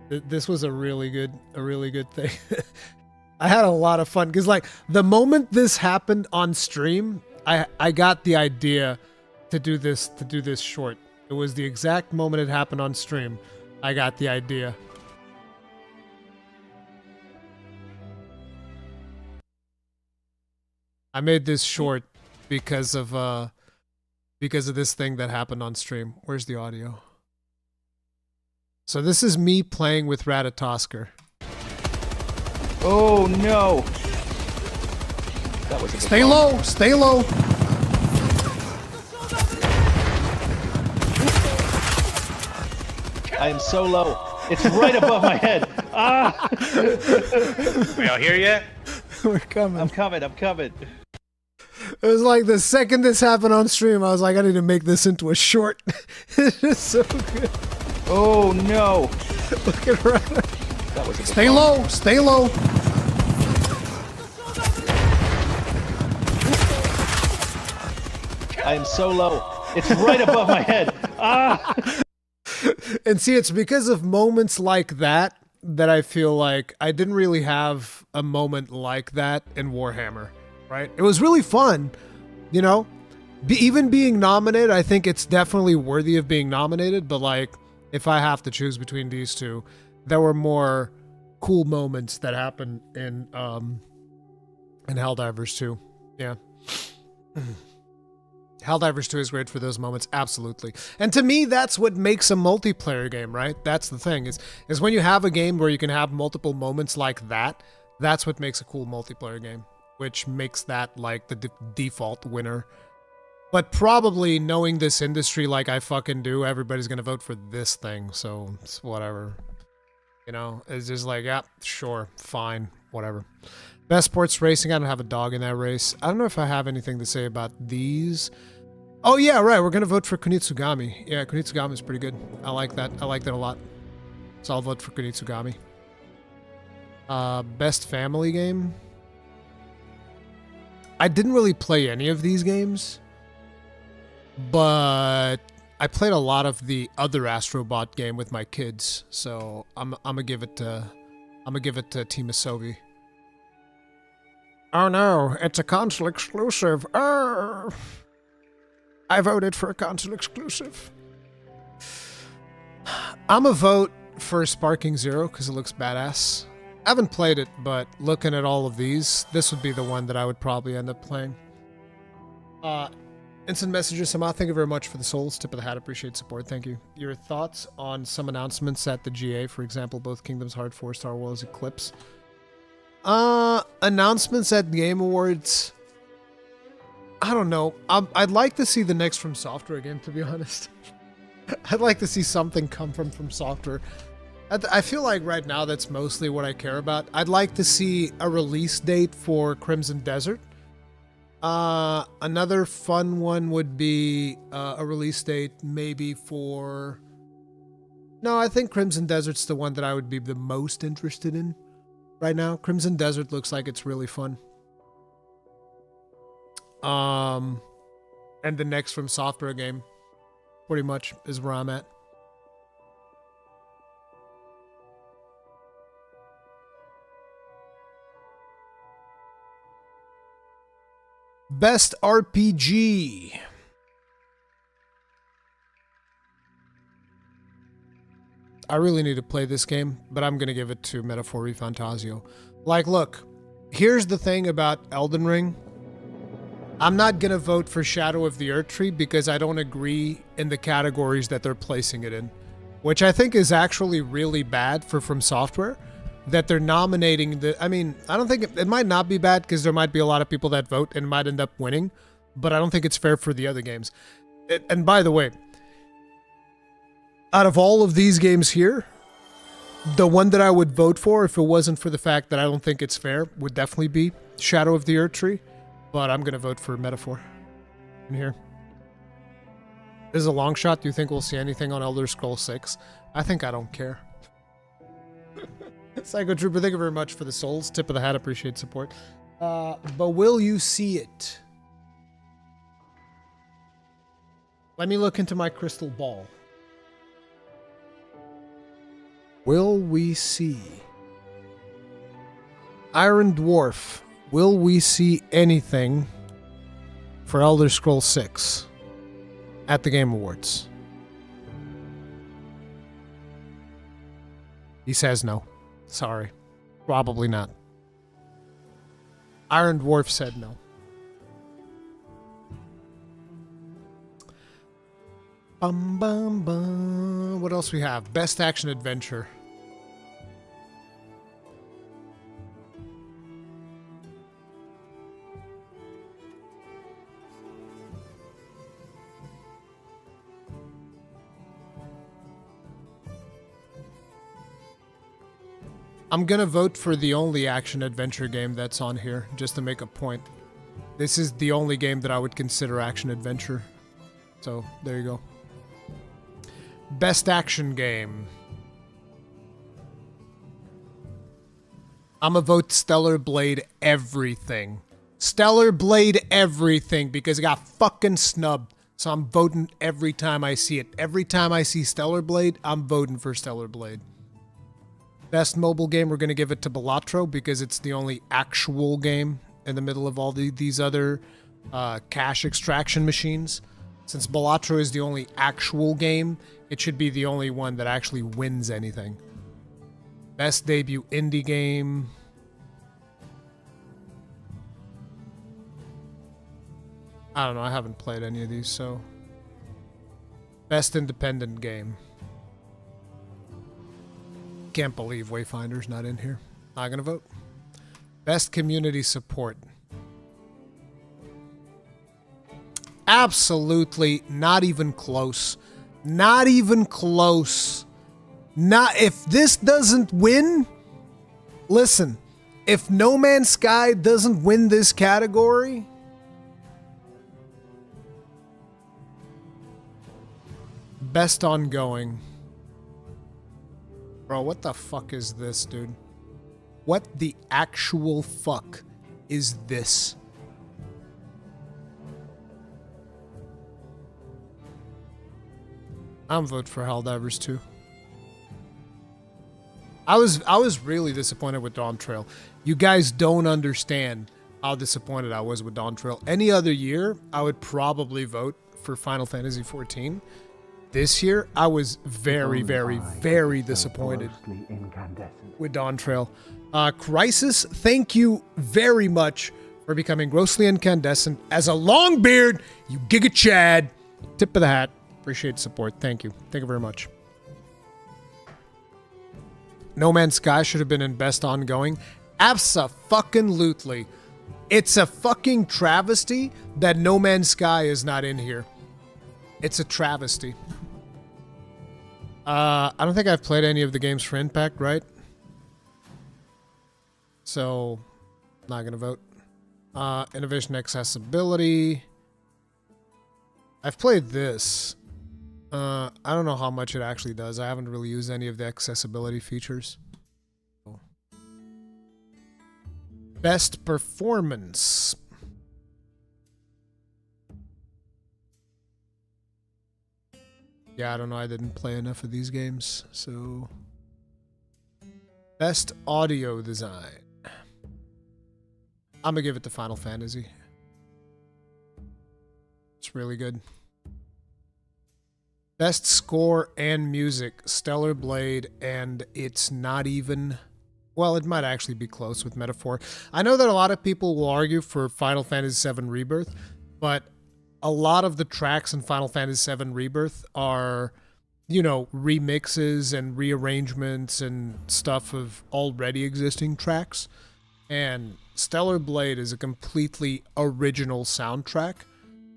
Speaker 1: this was a really good thing. I had a lot of fun because, like, the moment this happened on stream, I got the idea to do this short. It was the exact moment it happened on stream. I got the idea. I made this short because of this thing that happened on stream. Where's the audio? So this is me playing with Ratatosker.
Speaker 6: Oh no! That was a good
Speaker 1: Stay
Speaker 6: one.
Speaker 1: low! Stay low!
Speaker 6: I am so low. It's right above my head. Ah!
Speaker 2: Are y'all here yet?
Speaker 1: We're coming.
Speaker 6: I'm coming.
Speaker 1: It was like the second this happened on stream, I was like, I need to make this into a short. It's just so good.
Speaker 6: Oh no!
Speaker 1: Look at Rat.
Speaker 6: That was a good
Speaker 1: Stay
Speaker 6: one.
Speaker 1: low! Stay low!
Speaker 6: I am so low. It's right above my head. Ah!
Speaker 1: And see, it's because of moments like that that I feel like I didn't really have a moment like that in Warhammer, right? It was really fun, you know? Even being nominated, I think it's definitely worthy of being nominated, but like, if I have to choose between these two, there were more cool moments that happened in Helldivers 2. Yeah. Helldivers 2 is great for those moments, absolutely. And to me, that's what makes a multiplayer game, right? That's the thing, is when you have a game where you can have multiple moments like that, that's what makes a cool multiplayer game, which makes that like the default winner. But probably knowing this industry like I fucking do, everybody's gonna vote for this thing, so it's whatever. You know, it's just like, yeah, sure, fine, whatever. Best sports racing, I don't have a dog in that race. I don't know if I have anything to say about these. Oh yeah, right, we're gonna vote for Kunitsugami. Yeah, Kunitsugami is pretty good. I like that. I like that a lot. So I'll vote for Kunitsugami. Best family game. I didn't really play any of these games, but I played a lot of the other Astrobot game with my kids, so I'm gonna give it to Team Asobi. Oh no, it's a console exclusive. I voted for a console exclusive. I'm a vote for Sparking Zero because it looks badass. I haven't played it, but looking at all of these, this would be the one that I would probably end up playing. Instant messages, Sama, thank you very much for the souls. Tip of the hat, appreciate support, thank you. Your thoughts on some announcements at the GA, for example, both Kingdoms Heart 4, Star Wars Eclipse? Announcements at Game Awards. I don't know. I'd like to see the next From Software again, to be honest. I'd like to see something come from Software. I feel like right now that's mostly what I care about. I'd like to see a release date for Crimson Desert. Another fun one would be a release date maybe for... No, I think Crimson Desert's the one that I would be the most interested in right now. Crimson Desert looks like it's really fun. And the next From Software game, pretty much, is where I'm at. Best RPG. I really need to play this game, but I'm going to give it to Metaphor Fantasio. Like, look, here's the thing about Elden Ring. I'm not going to vote for Shadow of the Erdtree because I don't agree in the categories that they're placing it in, which I think is actually really bad for From Software, that they're nominating the... I mean, I don't think... It might not be bad because there might be a lot of people that vote and might end up winning, but I don't think it's fair for the other games. And by the way, Out of all of these games here, the one that I would vote for, if it wasn't for the fact that I don't think it's fair, would definitely be Shadow of the Earth Tree. But I'm going to vote for Metaphor in here. This is a long shot. Do you think we'll see anything on Elder Scrolls 6? I think I don't care. Psycho Trooper, thank you very much for the souls. Tip of the hat, appreciate support. But will you see it? Let me look into my crystal ball. Will we see? Iron Dwarf, will we see anything for Elder Scrolls 6 at the Game Awards? He says no. Sorry. Probably not. Iron Dwarf said no. Bum, bum, bum. What else we have? Best Action Adventure. I'm gonna vote for the only action-adventure game that's on here, just to make a point. This is the only game that I would consider action-adventure. So, there you go. Best action game. I'm gonna vote Stellar Blade everything. Stellar Blade everything, because it got fucking snubbed. So I'm voting every time I see it. Every time I see Stellar Blade, I'm voting for Stellar Blade. Best mobile game, we're going to give it to Balatro because it's the only actual game in the middle of all these other cash extraction machines. Since Balatro is the only actual game, it should be the only one that actually wins anything. Best debut indie game. I don't know, I haven't played any of these, so... Best independent game. Can't believe Wayfinder's not in here. Not gonna vote. Best community support. Absolutely not even close. Not even close. Not if this doesn't win. Listen, if No Man's Sky doesn't win this category, best ongoing. Bro, what the fuck is this, dude? What the actual fuck is this? I'm voting for Helldivers 2. I was really disappointed with Dawn Trail. You guys don't understand how disappointed I was with Dawn Trail. Any other year, I would probably vote for Final Fantasy XIV. This year, I was very, very, very disappointed with Dawn Trail. Crisis, thank you very much for becoming grossly incandescent. As a Longbeard, you giga Chad. Tip of the hat. Appreciate the support. Thank you. Thank you very much. No Man's Sky should have been in Best Ongoing. Abso-fucking-lutely. It's a fucking travesty that No Man's Sky is not in here. It's a travesty. I don't think I've played any of the games for Impact, right? So, not gonna vote. Innovation Accessibility. I've played this. I don't know how much it actually does. I haven't really used any of the accessibility features. Best Performance. Yeah, I don't know. I didn't play enough of these games, so... Best Audio Design. I'm gonna give it to Final Fantasy. It's really good. Best Score and Music. Stellar Blade, and it's not even... Well, it might actually be close with Metaphor. I know that a lot of people will argue for Final Fantasy VII Rebirth, but... A lot of the tracks in Final Fantasy VII Rebirth are, you know, remixes and rearrangements and stuff of already existing tracks. And Stellar Blade is a completely original soundtrack.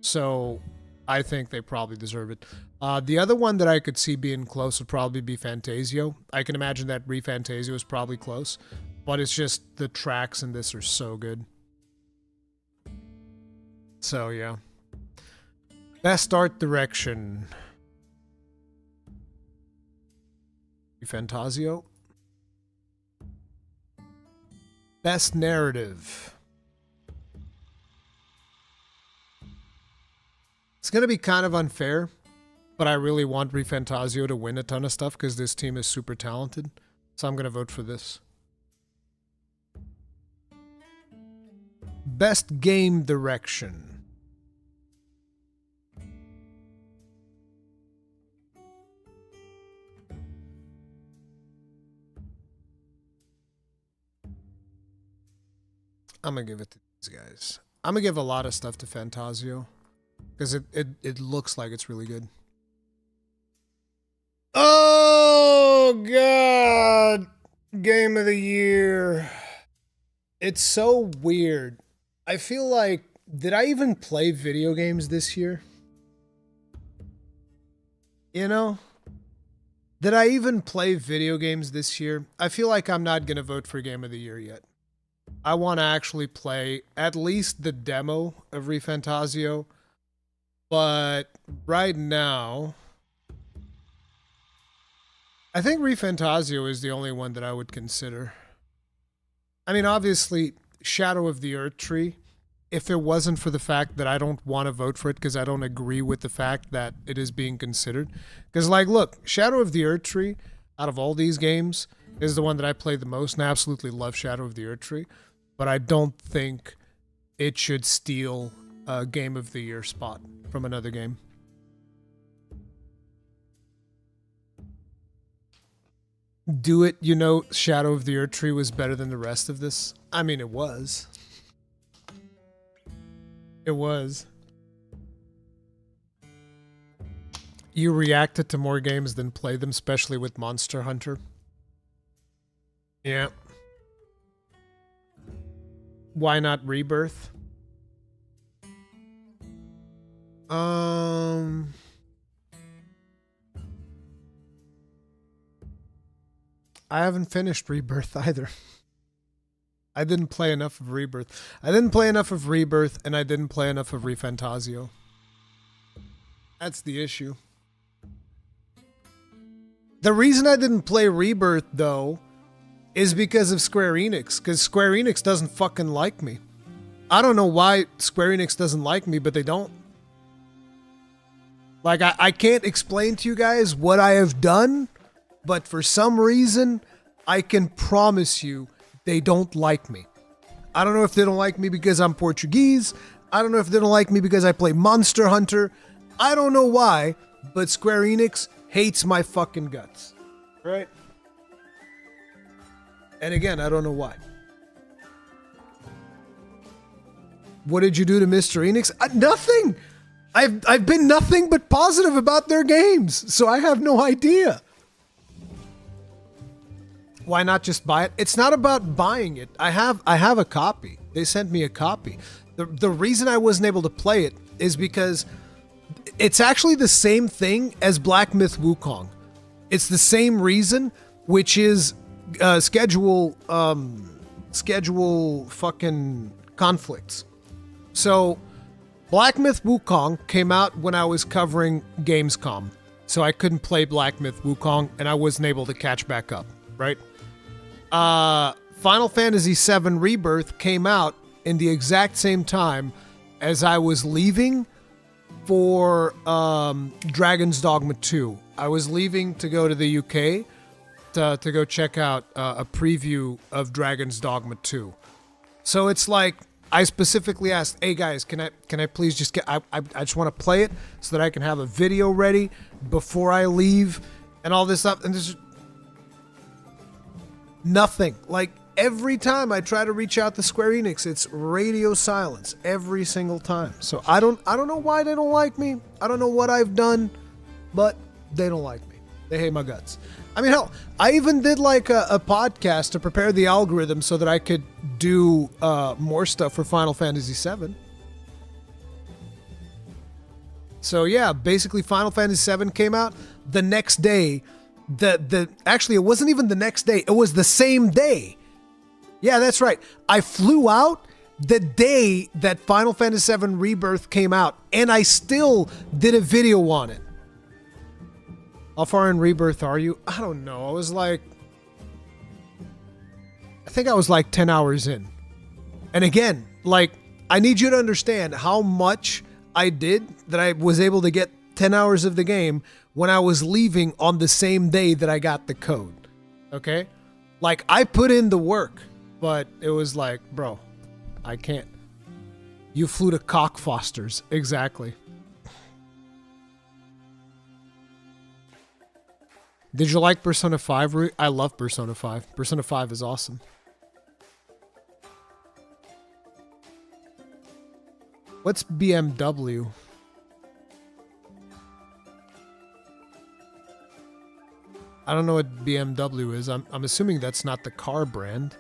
Speaker 1: So I think they probably deserve it. The other one that I could see being close would probably be Fantasio. I can imagine that ReFantasio is probably close, but it's just the tracks in this are so good. So, yeah. Best art direction. ReFantasio. Best narrative. It's going to be kind of unfair, but I really want ReFantasio to win a ton of stuff because this team is super talented. So I'm going to vote for this. Best game direction. I'm going to give it to these guys. I'm going to give a lot of stuff to Fantasio. Because it looks like it's really good. Oh, God. Game of the year. It's so weird. I feel like, did I even play video games this year? You know? Did I even play video games this year? I feel like I'm not going to vote for Game of the Year yet. I want to actually play at least the demo of ReFantasio. But right now, I think ReFantasio is the only one that I would consider. I mean, obviously, Shadow of the Earth Tree, if it wasn't for the fact that I don't want to vote for it because I don't agree with the fact that it is being considered. Because, like, look, Shadow of the Earth Tree, out of all these games, is the one that I play the most, and I absolutely love Shadow of the Earth Tree. But I don't think it should steal a Game of the Year spot from another game. Do it, you know, Shadow of the Earth Tree was better than the rest of this? I mean, it was. It was. You reacted to more games than played them, especially with Monster Hunter. Yeah. Why not Rebirth? I haven't finished Rebirth either. I didn't play enough of Rebirth. I didn't play enough of Rebirth, and I didn't play enough of ReFantasio. That's the issue. The reason I didn't play Rebirth, though, is because of Square Enix. Because Square Enix doesn't fucking like me. I don't know why Square Enix doesn't like me, but they don't. Like, I can't explain to you guys what I have done, but for some reason, I can promise you they don't like me. I don't know if they don't like me because I'm Portuguese. I don't know if they don't like me because I play Monster Hunter. I don't know why, but Square Enix hates my fucking guts. Right? And again, I don't know why. What did you do to Mr. Enix? Nothing! I've been nothing but positive about their games, so I have no idea. Why not just buy it? It's not about buying it. I have a copy. They sent me a copy. The reason I wasn't able to play it is because it's actually the same thing as Black Myth Wukong. It's the same reason, which is schedule fucking conflicts. So Black Myth Wukong came out when I was covering Gamescom. So I couldn't play Black Myth Wukong and I wasn't able to catch back up, right? Final Fantasy VII Rebirth came out in the exact same time as I was leaving for Dragon's Dogma 2. I was leaving to go to the UK to go check out a preview of Dragon's Dogma 2. So it's like I specifically asked, "Hey guys, can I please just get? I just want to play it so that I can have a video ready before I leave and all this stuff." And there's nothing. Like every time I try to reach out to Square Enix, it's radio silence every single time. So I don't know why they don't like me. I don't know what I've done, but they don't like me. They hate my guts. I mean, hell, I even did like a podcast to prepare the algorithm so that I could do more stuff for Final Fantasy VII. So yeah, basically Final Fantasy VII came out the next day. Actually, it wasn't even the next day. It was the same day. Yeah, that's right. I flew out the day that Final Fantasy VII Rebirth came out, and I still did a video on it. How far in Rebirth are you? I don't know. I think I was like 10 hours in. And again, like, I need you to understand how much I did that I was able to get 10 hours of the game when I was leaving on the same day that I got the code. Okay? Like, I put in the work, but it was like, bro, I can't. You flew to Cockfosters. Exactly. Did you like Persona 5? I love Persona 5. Persona 5 is awesome. What's BMW? I don't know what BMW is. I'm assuming that's not the car brand.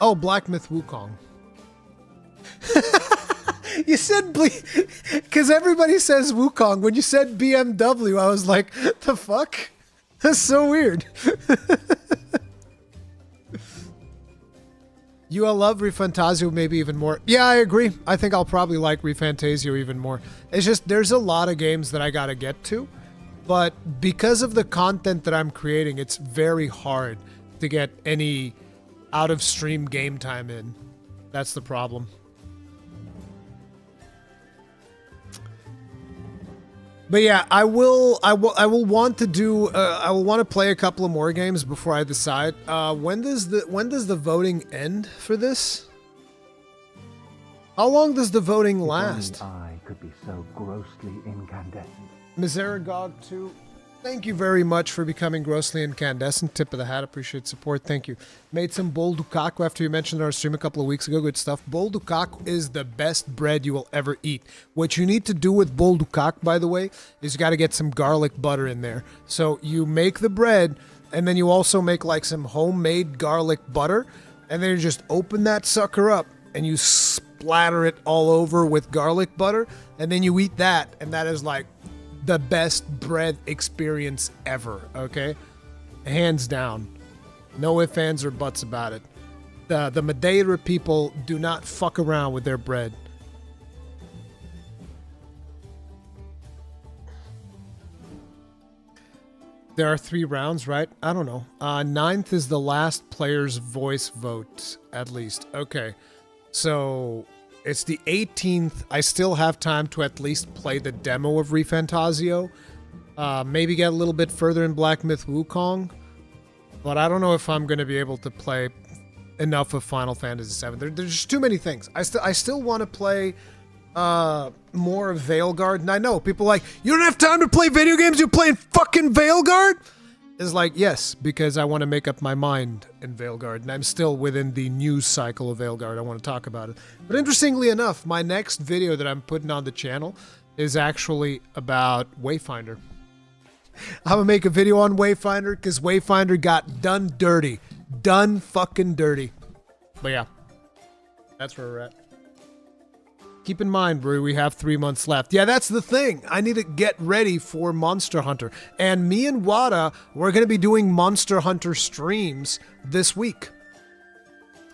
Speaker 1: Oh, Black Myth Wukong. You said because everybody says Wukong. When you said BMW, I was like, the fuck? That's so weird. You love ReFantazio maybe even more. Yeah, I agree. I think I'll probably like ReFantazio even more. It's just there's a lot of games that I gotta get to, but because of the content that I'm creating, it's very hard to get any out of stream game time in. That's the problem. But yeah, I will want to do. I will want to play a couple of more games before I decide. When does the voting end for this? How long does the voting last?
Speaker 5: If only I could be so grossly incandescent.
Speaker 1: Miseragog 2. Thank you very much for becoming grossly incandescent. Tip of the hat. Appreciate support. Thank you. Made some bol dukaku after you mentioned our stream a couple of weeks ago. Good stuff. Bol dukaku is the best bread you will ever eat. What you need to do with bol dukaku, by the way, is you got to get some garlic butter in there. So you make the bread, and then you also make like some homemade garlic butter, and then you just open that sucker up, and you splatter it all over with garlic butter, and then you eat that, and that is like the best bread experience ever, okay? Hands down. No ifs, ands, or buts about it. The Madeira people do not fuck around with their bread. There are 3 rounds, right? I don't know. 9th is the last player's voice vote, at least. Okay. So it's the 18th. I still have time to at least play the demo of ReFantazio. Maybe get a little bit further in Black Myth Wukong. But I don't know if I'm going to be able to play enough of Final Fantasy VII. There's just too many things. I still want to play more of Veilguard. And I know people are like, you don't have time to play video games? You're playing fucking Veilguard? Is like, yes, because I want to make up my mind in Veilguard, and I'm still within the news cycle of Veilguard. I want to talk about it. But interestingly enough, my next video that I'm putting on the channel is actually about Wayfinder. I'm going to make a video on Wayfinder because Wayfinder got done dirty. Done fucking dirty. But yeah, that's where we're at. Keep in mind, Brew, we have 3 months left. Yeah, that's the thing. I need to get ready for Monster Hunter. And me and Wada, we're going to be doing Monster Hunter streams this week.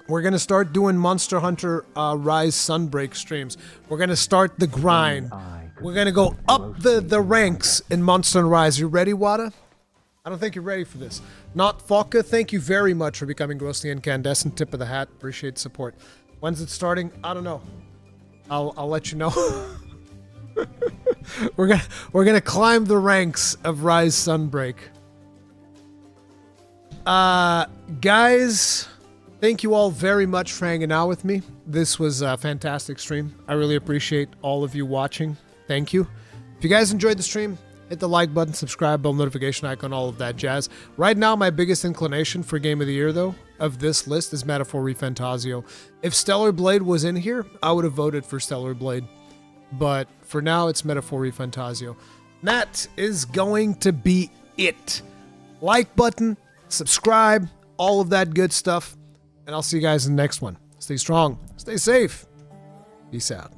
Speaker 1: We're going to start doing Monster Hunter Rise Sunbreak streams. We're going to start the grind. We're going to go up the ranks in Monster Hunter Rise. You ready, Wada? I don't think you're ready for this. Not Falka, thank you very much for becoming grossly incandescent. Tip of the hat. Appreciate the support. When's it starting? I don't know. I'll let you know. We're gonna climb the ranks of Rise Sunbreak. Guys, thank you all very much for hanging out with me. This was a fantastic stream. I really appreciate all of you watching. Thank you. If you guys enjoyed the stream, hit the like button, subscribe, bell notification icon, all of that jazz. Right now, my biggest inclination for Game of the Year, though, of this list is Metaphor ReFantazio. If Stellar Blade was in here, I would have voted for Stellar Blade. But for now, it's Metaphor ReFantazio. That is going to be it. Like button, subscribe, all of that good stuff. And I'll see you guys in the next one. Stay strong, stay safe. Peace out.